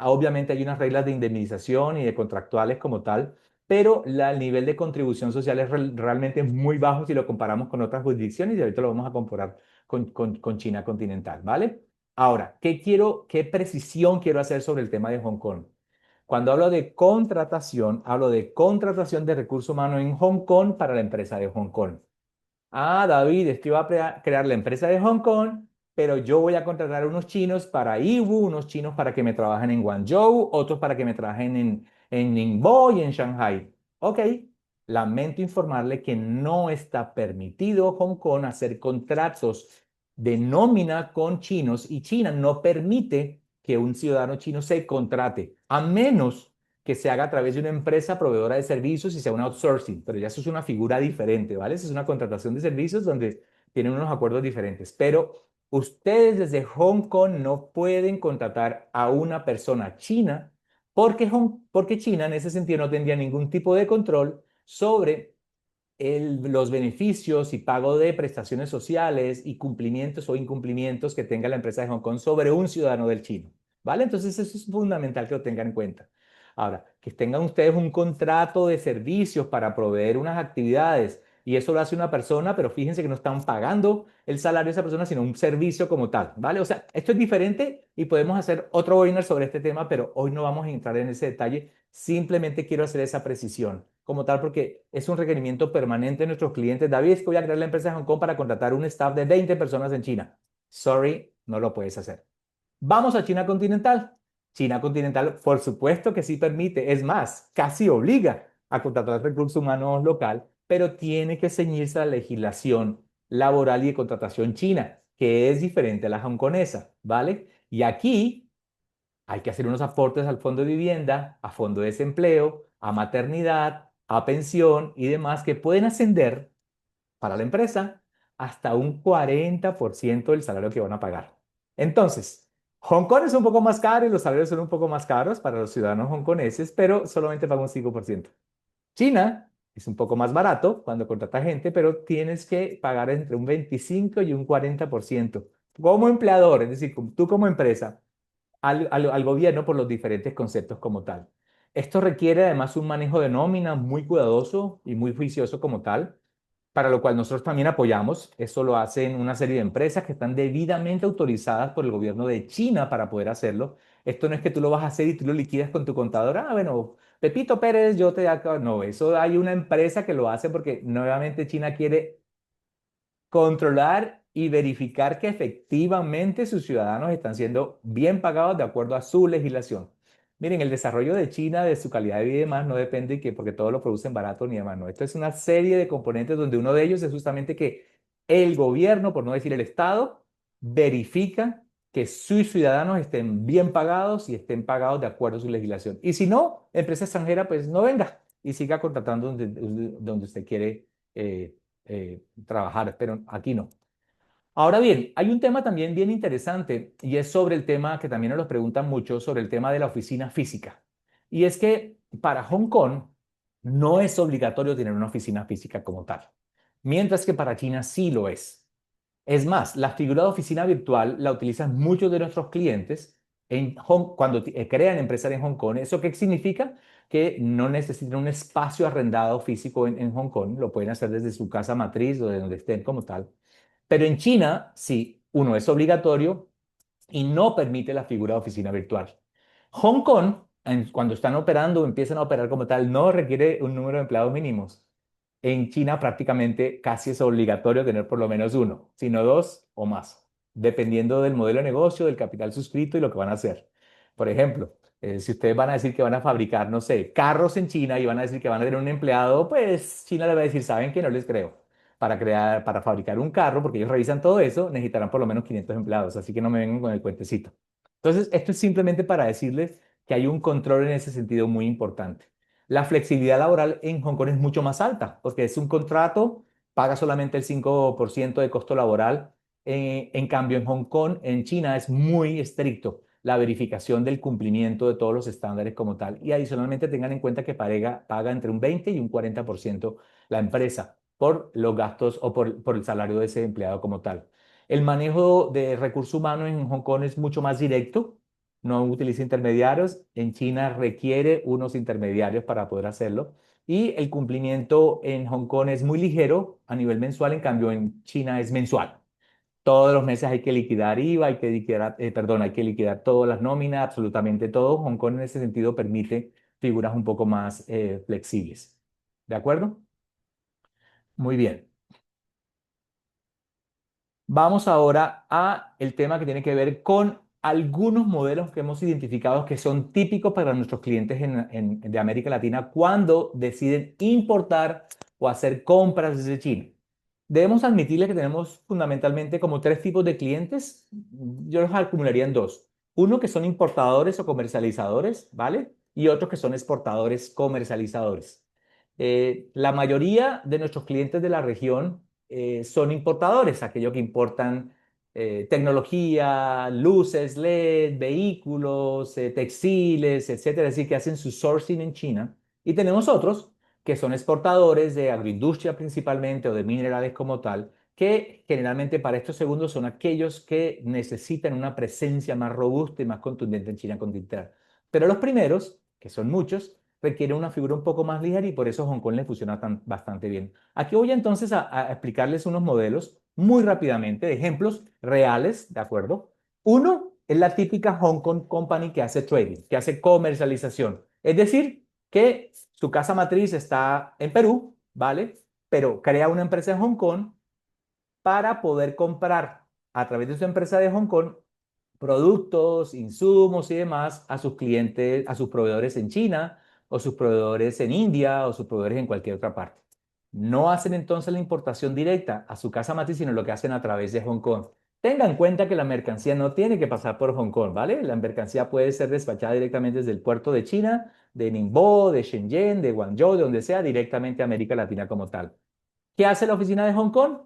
Obviamente hay unas reglas de indemnización y de contractuales como tal, pero el nivel de contribución social es realmente muy bajo si lo comparamos con otras jurisdicciones y ahorita lo vamos a comparar con China continental, ¿vale? Ahora, qué precisión quiero hacer sobre el tema de Hong Kong? Cuando hablo de contratación de recursos humanos en Hong Kong para la empresa de Hong Kong. Ah, David, es que iba a crear la empresa de Hong Kong, pero yo voy a contratar unos chinos para Yiwu, unos chinos para que me trabajen en Guangzhou, otros para que me trabajen en Ningbo y en Shanghai. Ok, lamento informarle que no está permitido Hong Kong hacer contratos de nómina con chinos y China no permite que un ciudadano chino se contrate, a menos que se haga a través de una empresa proveedora de servicios y sea un outsourcing, pero ya eso es una figura diferente, ¿vale? Eso es una contratación de servicios donde tienen unos acuerdos diferentes, pero ustedes desde Hong Kong no pueden contratar a una persona china porque China en ese sentido no tendría ningún tipo de control sobre los beneficios y pago de prestaciones sociales y cumplimientos o incumplimientos que tenga la empresa de Hong Kong sobre un ciudadano del chino, ¿vale? Entonces eso es fundamental que lo tengan en cuenta. Ahora, que tengan ustedes un contrato de servicios para proveer unas actividades y eso lo hace una persona, pero fíjense que no están pagando el salario de esa persona, sino un servicio como tal, ¿vale? O sea, esto es diferente y podemos hacer otro webinar sobre este tema, pero hoy no vamos a entrar en ese detalle. Simplemente quiero hacer esa precisión como tal porque es un requerimiento permanente de nuestros clientes. David, es que voy a crear la empresa de Hong Kong para contratar un staff de 20 personas en China. Sorry, no lo puedes hacer. Vamos a China continental. China continental, por supuesto que sí permite, es más, casi obliga a contratar recursos humanos local, pero tiene que ceñirse a la legislación laboral y de contratación china, que es diferente a la hongkonesa, ¿vale? Y aquí hay que hacer unos aportes al fondo de vivienda, a fondo de desempleo, a maternidad, a pensión y demás que pueden ascender para la empresa hasta un 40% del salario que van a pagar. Entonces, Hong Kong es un poco más caro y los salarios son un poco más caros para los ciudadanos hongkoneses, pero solamente pagan un 5%. China es un poco más barato cuando contrata gente, pero tienes que pagar entre un 25 y un 40% como empleador, es decir, tú como empresa al gobierno por los diferentes conceptos como tal. Esto requiere además un manejo de nómina muy cuidadoso y muy juicioso como tal, para lo cual nosotros también apoyamos. Eso lo hacen una serie de empresas que están debidamente autorizadas por el gobierno de China para poder hacerlo. Esto no es que tú lo vas a hacer y tú lo liquidas con tu contador. Ah, bueno, Pepito Pérez, yo te acabo. No, eso hay una empresa que lo hace porque nuevamente China quiere controlar y verificar que efectivamente sus ciudadanos están siendo bien pagados de acuerdo a su legislación. Miren, el desarrollo de China, de su calidad de vida y demás, no depende que porque todo lo producen barato ni demás, no. Esto es una serie de componentes donde uno de ellos es justamente que el gobierno, por no decir el Estado, verifica que sus ciudadanos estén bien pagados y estén pagados de acuerdo a su legislación. Y si no, empresa extranjera, pues no venga y siga contratando donde usted quiere trabajar, pero aquí no. Ahora bien, hay un tema también bien interesante y es sobre el tema que también nos lo preguntan mucho, sobre el tema de la oficina física. Y es que para Hong Kong no es obligatorio tener una oficina física como tal, mientras que para China sí lo es. Es más, la figura de oficina virtual la utilizan muchos de nuestros clientes cuando crean empresas en Hong Kong. ¿Eso qué significa? Que no necesitan un espacio arrendado físico en Hong Kong, lo pueden hacer desde su casa matriz o de donde estén como tal. Pero en China, sí, uno es obligatorio y no permite la figura de oficina virtual. Hong Kong, cuando están operando o empiezan a operar como tal, no requiere un número de empleados mínimos. En China prácticamente casi es obligatorio tener por lo menos uno, sino dos o más, dependiendo del modelo de negocio, del capital suscrito y lo que van a hacer. Por ejemplo, Si ustedes van a decir que van a fabricar, no sé, carros en China y van a decir que van a tener un empleado, pues China le va a decir, ¿saben qué? No les creo. Para fabricar un carro, porque ellos revisan todo eso, necesitarán por lo menos 500 empleados, así que no me vengan con el cuentecito. Entonces, esto es simplemente para decirles que hay un control en ese sentido muy importante. La flexibilidad laboral en Hong Kong es mucho más alta, porque es un contrato, paga solamente el 5% de costo laboral. En cambio, en Hong Kong, en China, es muy estricto la verificación del cumplimiento de todos los estándares como tal. Y adicionalmente tengan en cuenta que paga entre un 20 y un 40% la empresa por los gastos o por el salario de ese empleado como tal. El manejo de recursos humanos en Hong Kong es mucho más directo, no utiliza intermediarios. En China requiere unos intermediarios para poder hacerlo. Y el cumplimiento en Hong Kong es muy ligero a nivel mensual, en cambio en China es mensual. Todos los meses hay que liquidar IVA, hay que liquidar, perdón, hay que liquidar todas las nóminas, absolutamente todo. Hong Kong en ese sentido permite figuras un poco más flexibles. ¿De acuerdo? Muy bien. Vamos ahora a el tema que tiene que ver con algunos modelos que hemos identificado que son típicos para nuestros clientes de América Latina cuando deciden importar o hacer compras desde China. Debemos admitirle que tenemos fundamentalmente como tres tipos de clientes. Yo los acumularía en dos. Uno que son importadores o comercializadores, ¿vale? Y otros que son exportadores comercializadores. La mayoría de nuestros clientes de la región son importadores, aquellos que importan tecnología, luces LED, vehículos, textiles, etcétera, es decir, que hacen su sourcing en China. Y tenemos otros que son exportadores de agroindustria principalmente o de minerales como tal, que generalmente para estos segundos son aquellos que necesitan una presencia más robusta y más contundente en China continental. Pero los primeros, que son muchos, requieren una figura un poco más ligera y por eso Hong Kong le funciona bastante bien. Aquí voy entonces a explicarles unos modelos muy rápidamente, de ejemplos reales, ¿de acuerdo? Uno es la típica Hong Kong Company que hace trading, que hace comercialización. Es decir, que su casa matriz está en Perú, ¿vale? Pero crea una empresa en Hong Kong para poder comprar a través de su empresa de Hong Kong productos, insumos y demás a sus clientes, a sus proveedores en China o sus proveedores en India o sus proveedores en cualquier otra parte. No hacen entonces la importación directa a su casa matriz, sino lo que hacen a través de Hong Kong. Tenga en cuenta que la mercancía no tiene que pasar por Hong Kong, ¿vale? La mercancía puede ser despachada directamente desde el puerto de China, de Ningbo, de Shenzhen, de Guangzhou, de donde sea, directamente a América Latina como tal. ¿Qué hace la oficina de Hong Kong?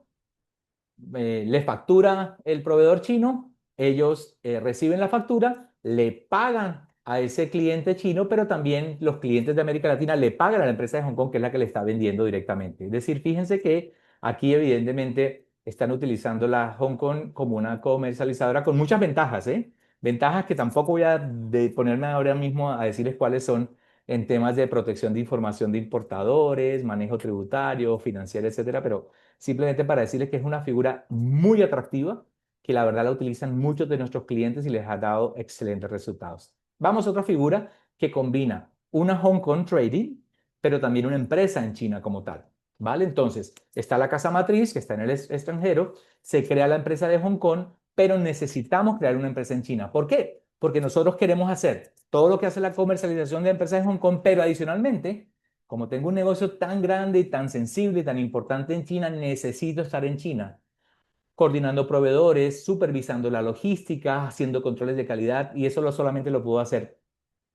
Le factura el proveedor chino, ellos reciben la factura, le pagan a ese cliente chino, pero también los clientes de América Latina le pagan a la empresa de Hong Kong, que es la que le está vendiendo directamente. Es decir, fíjense que aquí evidentemente están utilizando la Hong Kong como una comercializadora con muchas ventajas, ¿eh? Ventajas que tampoco voy a ponerme ahora mismo a decirles cuáles son en temas de protección de información de importadores, manejo tributario, financiero, etcétera, pero simplemente para decirles que es una figura muy atractiva, que la verdad la utilizan muchos de nuestros clientes y les ha dado excelentes resultados. Vamos a otra figura que combina una Hong Kong Trading, pero también una empresa en China como tal. ¿Vale? Entonces, está la casa matriz que está en el extranjero, se crea la empresa de Hong Kong, pero necesitamos crear una empresa en China. ¿Por qué? Porque nosotros queremos hacer todo lo que hace la comercialización de empresas en Hong Kong, pero adicionalmente como tengo un negocio tan grande y tan sensible y tan importante en China, necesito estar en China, coordinando proveedores, supervisando la logística, haciendo controles de calidad y eso solamente lo puedo hacer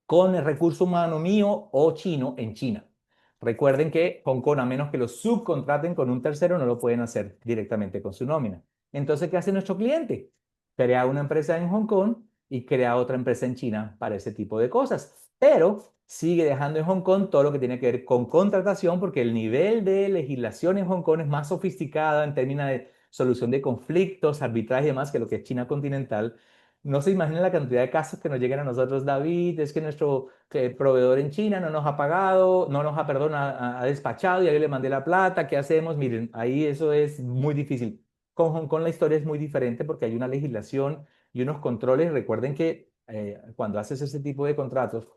con el recurso humano mío o chino en China. Recuerden que Hong Kong, a menos que lo subcontraten con un tercero, no lo pueden hacer directamente con su nómina. Entonces, ¿qué hace nuestro cliente? Crea una empresa en Hong Kong y crea otra empresa en China para ese tipo de cosas. Pero sigue dejando en Hong Kong todo lo que tiene que ver con contratación, porque el nivel de legislación en Hong Kong es más sofisticado en términos de solución de conflictos, arbitraje y demás que lo que es China continental. No se imagina la cantidad de casos que nos llegan a nosotros, David, es que nuestro proveedor en China no nos ha pagado, no nos ha, perdón, ha despachado y ahí le mandé la plata, ¿qué hacemos? Miren, ahí eso es muy difícil. Con Hong Kong la historia es muy diferente porque hay una legislación y unos controles. Recuerden que cuando haces ese tipo de contratos,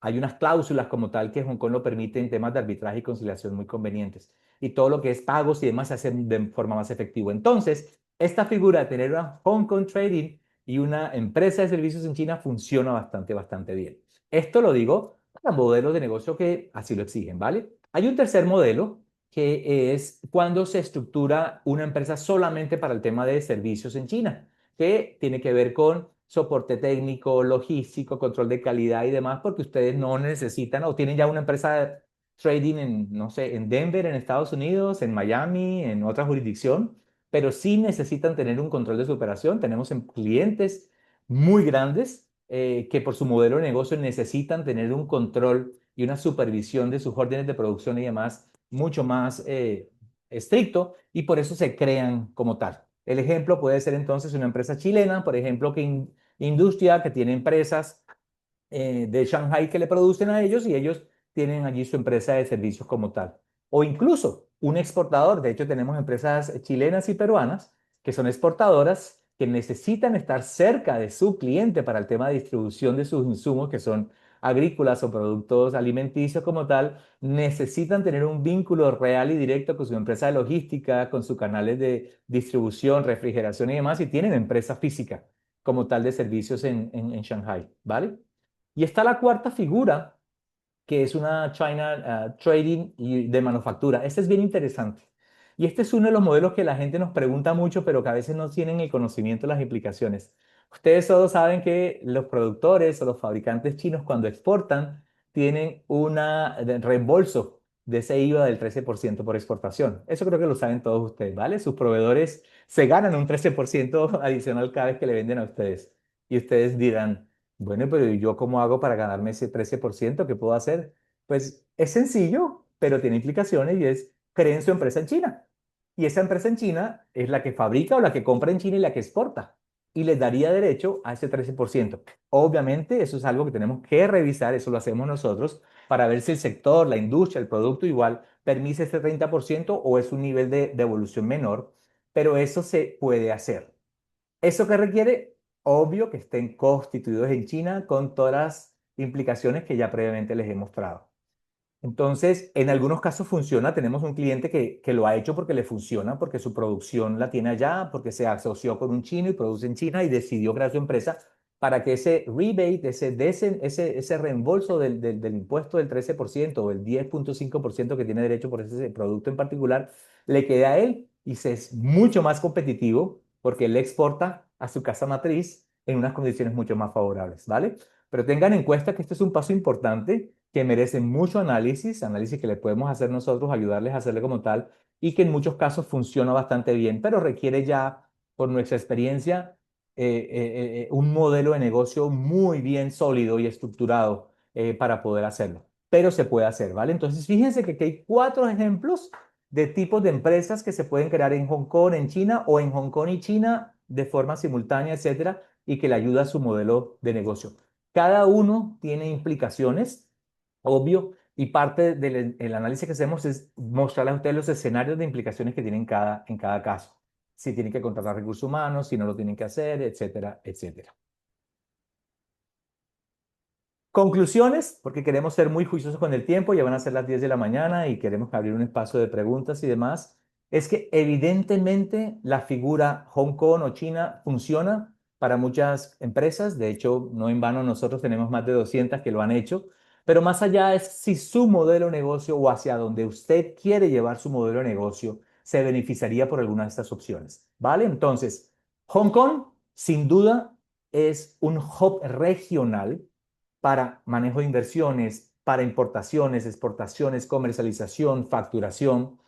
hay unas cláusulas como tal que Hong Kong lo permite en temas de arbitraje y conciliación muy convenientes. Y todo lo que es pagos y demás se hace de forma más efectiva. Entonces, esta figura de tener una Hong Kong Trading y una empresa de servicios en China funciona bastante bien. Esto lo digo para modelos de negocio que así lo exigen, ¿vale? Hay un tercer modelo que es cuando se estructura una empresa solamente para el tema de servicios en China, que tiene que ver con soporte técnico, logístico, control de calidad y demás, porque ustedes no necesitan o tienen ya una empresa de trading en, no sé, en Denver, en Estados Unidos, en Miami, en otra jurisdicción, pero sí necesitan tener un control de su operación. Tenemos clientes muy grandes que por su modelo de negocio necesitan tener un control y una supervisión de sus órdenes de producción y demás mucho más estricto y por eso se crean como tal. El ejemplo puede ser entonces una empresa chilena, por ejemplo, que Industria, que tiene empresas de Shanghai que le producen a ellos y ellos tienen allí su empresa de servicios como tal. O incluso un exportador, de hecho tenemos empresas chilenas y peruanas que son exportadoras que necesitan estar cerca de su cliente para el tema de distribución de sus insumos, que son agrícolas o productos alimenticios como tal, necesitan tener un vínculo real y directo con su empresa de logística, con sus canales de distribución, refrigeración y demás, y tienen empresa física como tal de servicios en Shanghai, ¿vale? Y está la cuarta figura, que es una China Trading y de manufactura. Este es bien interesante. Y este es uno de los modelos que la gente nos pregunta mucho, pero que a veces no tienen el conocimiento de las implicaciones. Ustedes todos saben que los productores o los fabricantes chinos cuando exportan tienen un reembolso de ese IVA del 13% por exportación. Eso creo que lo saben todos ustedes, ¿vale? Sus proveedores se ganan un 13% adicional cada vez que le venden a ustedes. Y ustedes dirán, bueno, pero ¿y yo cómo hago para ganarme ese 13%? ¿Qué puedo hacer? Pues es sencillo, pero tiene implicaciones y es creen su empresa en China. Y esa empresa en China es la que fabrica o la que compra en China y la que exporta. Y les daría derecho a ese 13%. Obviamente, eso es algo que tenemos que revisar, eso lo hacemos nosotros, para ver si el sector, la industria, el producto igual permite ese 30% o es un nivel de devolución menor, pero eso se puede hacer. ¿Eso que requiere? Obvio que estén constituidos en China con todas las implicaciones que ya previamente les he mostrado. Entonces, en algunos casos funciona. Tenemos un cliente que lo ha hecho porque le funciona, porque su producción la tiene allá, porque se asoció con un chino y produce en China y decidió crear su empresa para que ese rebate, ese reembolso del impuesto del 13% o el 10,5% que tiene derecho por ese producto en particular, le quede a él y se es mucho más competitivo porque él le exporta a su casa matriz en unas condiciones mucho más favorables, ¿vale? Pero tengan en cuenta que este es un paso importante que merecen mucho análisis, análisis que le podemos hacer nosotros, ayudarles a hacerle como tal, y que en muchos casos funciona bastante bien, pero requiere ya, por nuestra experiencia, un modelo de negocio muy bien sólido y estructurado para poder hacerlo. Pero se puede hacer, ¿vale? Entonces, fíjense que aquí hay cuatro ejemplos de tipos de empresas que se pueden crear en Hong Kong, en China, o en Hong Kong y China de forma simultánea, etcétera, y que le ayuda a su modelo de negocio. Cada uno tiene implicaciones, obvio, y parte del el análisis que hacemos es mostrarles a ustedes los escenarios de implicaciones que tienen en cada caso. Si tienen que contratar recursos humanos, si no lo tienen que hacer, etcétera, etcétera. Conclusiones, porque queremos ser muy juiciosos con el tiempo, ya van a ser las 10 de la mañana y queremos abrir un espacio de preguntas y demás, es que evidentemente la figura Hong Kong o China funciona para muchas empresas, de hecho, no en vano nosotros tenemos más de 200 que lo han hecho, pero más allá es si su modelo de negocio o hacia donde usted quiere llevar su modelo de negocio se beneficiaría por alguna de estas opciones, ¿vale? Entonces, Hong Kong, sin duda, es un hub regional para manejo de inversiones, para importaciones, exportaciones, comercialización, facturación,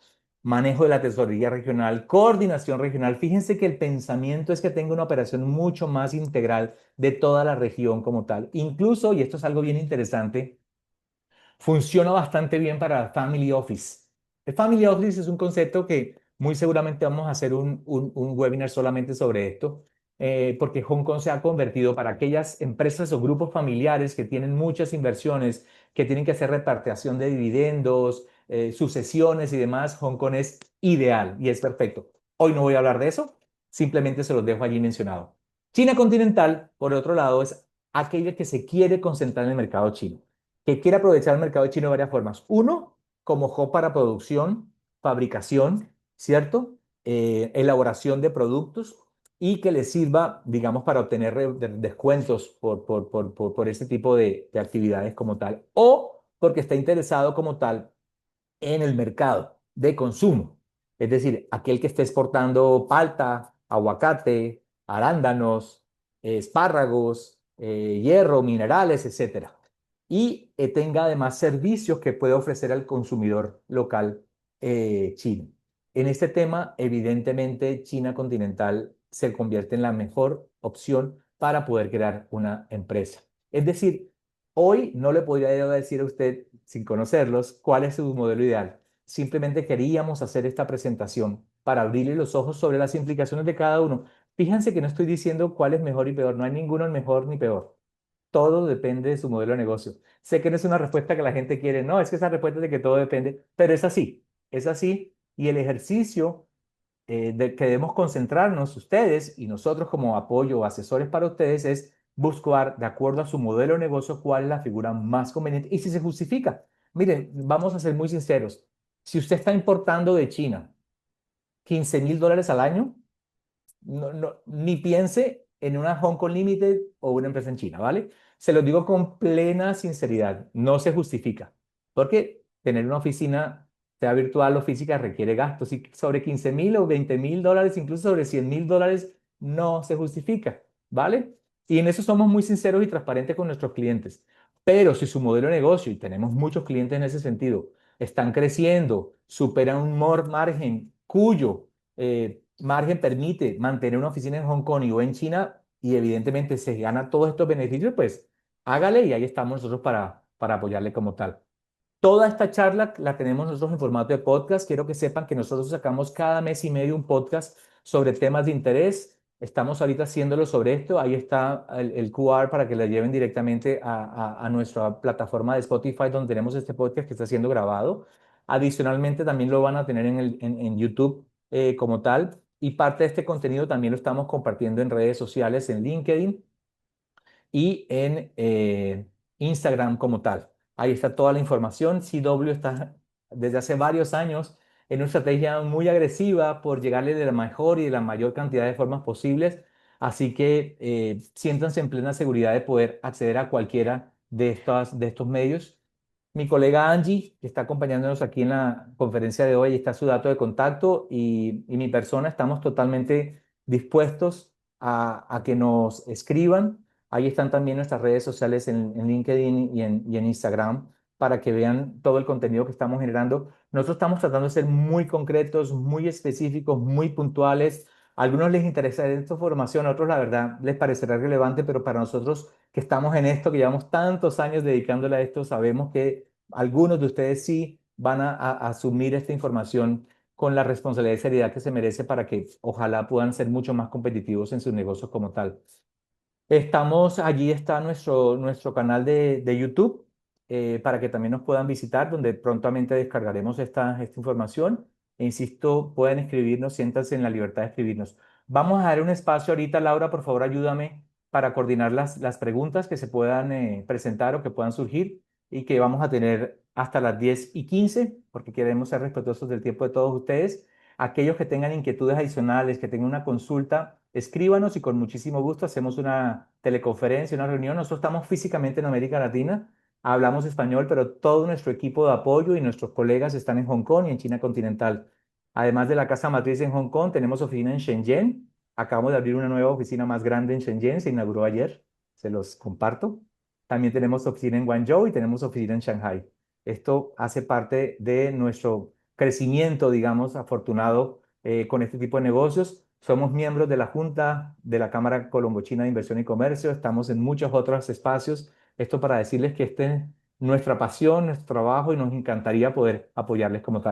manejo de la tesorería regional, coordinación regional. Fíjense que el pensamiento es que tenga una operación mucho más integral de toda la región como tal. Incluso, y esto es algo bien interesante, funciona bastante bien para Family Office. El Family Office es un concepto que muy seguramente vamos a hacer un webinar solamente sobre esto, porque Hong Kong se ha convertido para aquellas empresas o grupos familiares que tienen muchas inversiones, que tienen que hacer repartición de dividendos, sucesiones y demás. Hong Kong es ideal y es perfecto. Hoy no voy a hablar de eso, simplemente se los dejo allí mencionado. China continental, por otro lado, es aquella que se quiere concentrar en el mercado chino, que quiere aprovechar el mercado chino de varias formas. Uno, como hub para producción, fabricación, ¿cierto? Elaboración de productos. y que les sirva, digamos, para obtener descuentos por este tipo de actividades como tal, o porque está interesado como tal en el mercado de consumo. Es decir, aquel que esté exportando palta, aguacate, arándanos, espárragos, hierro, minerales, etcétera. Y tenga además servicios que puede ofrecer al consumidor local chino. En este tema, evidentemente, China continental se convierte en la mejor opción para poder crear una empresa. Es decir, hoy no le podría yo decir a usted, sin conocerlos, cuál es su modelo ideal. Simplemente queríamos hacer esta presentación para abrirle los ojos sobre las implicaciones de cada uno. Fíjense que no estoy diciendo cuál es mejor y peor, no hay ninguno mejor ni peor. Todo depende de su modelo de negocio. Sé que no es una respuesta que la gente quiere, no, es que esa respuesta es de que todo depende, pero es así. Y el ejercicio que debemos concentrarnos ustedes y nosotros como apoyo o asesores para ustedes es buscar, de acuerdo a su modelo de negocio, cuál es la figura más conveniente y si se justifica. Miren, vamos a ser muy sinceros. Si usted está importando de China $15,000 al año, ni piense en una Hong Kong Limited o una empresa en China, ¿vale? Se lo digo con plena sinceridad, no se justifica, porque tener una oficina, sea virtual o física, requiere gastos y sobre 15,000 o $20,000, incluso sobre $100,000, no se justifica, ¿vale? Y en eso somos muy sinceros y transparentes con nuestros clientes. Pero si su modelo de negocio, y tenemos muchos clientes en ese sentido, están creciendo, superan un margen cuyo margen permite mantener una oficina en Hong Kong y o en China y evidentemente se gana todos estos beneficios, pues hágale y ahí estamos nosotros para apoyarle como tal. Toda esta charla la tenemos nosotros en formato de podcast. Quiero que sepan que nosotros sacamos cada mes y medio un podcast sobre temas de interés. Estamos ahorita haciéndolo sobre esto. Ahí está el QR para que le lleven directamente a nuestra plataforma de Spotify donde tenemos este podcast que está siendo grabado. Adicionalmente, también lo van a tener en YouTube como tal. Y parte de este contenido también lo estamos compartiendo en redes sociales, en LinkedIn y en Instagram como tal. Ahí está toda la información. CW está desde hace varios años en una estrategia muy agresiva por llegarle de la mejor y de la mayor cantidad de formas posibles. Así que siéntanse en plena seguridad de poder acceder a cualquiera de estos medios. Mi colega Angie, que está acompañándonos aquí en la conferencia de hoy, está su dato de contacto y mi persona, estamos totalmente dispuestos a que nos escriban. Ahí están también nuestras redes sociales en LinkedIn y en Instagram para que vean todo el contenido que estamos generando. Nosotros estamos tratando de ser muy concretos, muy específicos, muy puntuales. A algunos les interesará esta formación, a otros la verdad les parecerá relevante, pero para nosotros que estamos en esto, que llevamos tantos años dedicándole a esto, sabemos que algunos de ustedes sí van a asumir esta información con la responsabilidad y seriedad que se merece para que ojalá puedan ser mucho más competitivos en sus negocios como tal. Allí está nuestro canal de YouTube para que también nos puedan visitar, donde prontamente descargaremos esta información. E insisto, pueden escribirnos, siéntanse en la libertad de escribirnos. Vamos a dar un espacio ahorita, Laura, por favor, ayúdame para coordinar las preguntas que se puedan presentar o que puedan surgir y que vamos a tener hasta las 10:15, porque queremos ser respetuosos del tiempo de todos ustedes. Aquellos que tengan inquietudes adicionales, que tengan una consulta, escríbanos y con muchísimo gusto hacemos una teleconferencia, una reunión. Nosotros estamos físicamente en América Latina, hablamos español, pero todo nuestro equipo de apoyo y nuestros colegas están en Hong Kong y en China continental. Además de la casa matriz en Hong Kong, tenemos oficina en Shenzhen. Acabamos de abrir una nueva oficina más grande en Shenzhen, se inauguró ayer, se los comparto. También tenemos oficina en Guangzhou y tenemos oficina en Shanghai. Esto hace parte de nuestro crecimiento, digamos, afortunado con este tipo de negocios. Somos miembros de la Junta de la Cámara Colombo-China de Inversión y Comercio. Estamos en muchos otros espacios. Esto para decirles que este es nuestra pasión, nuestro trabajo y nos encantaría poder apoyarles como tal.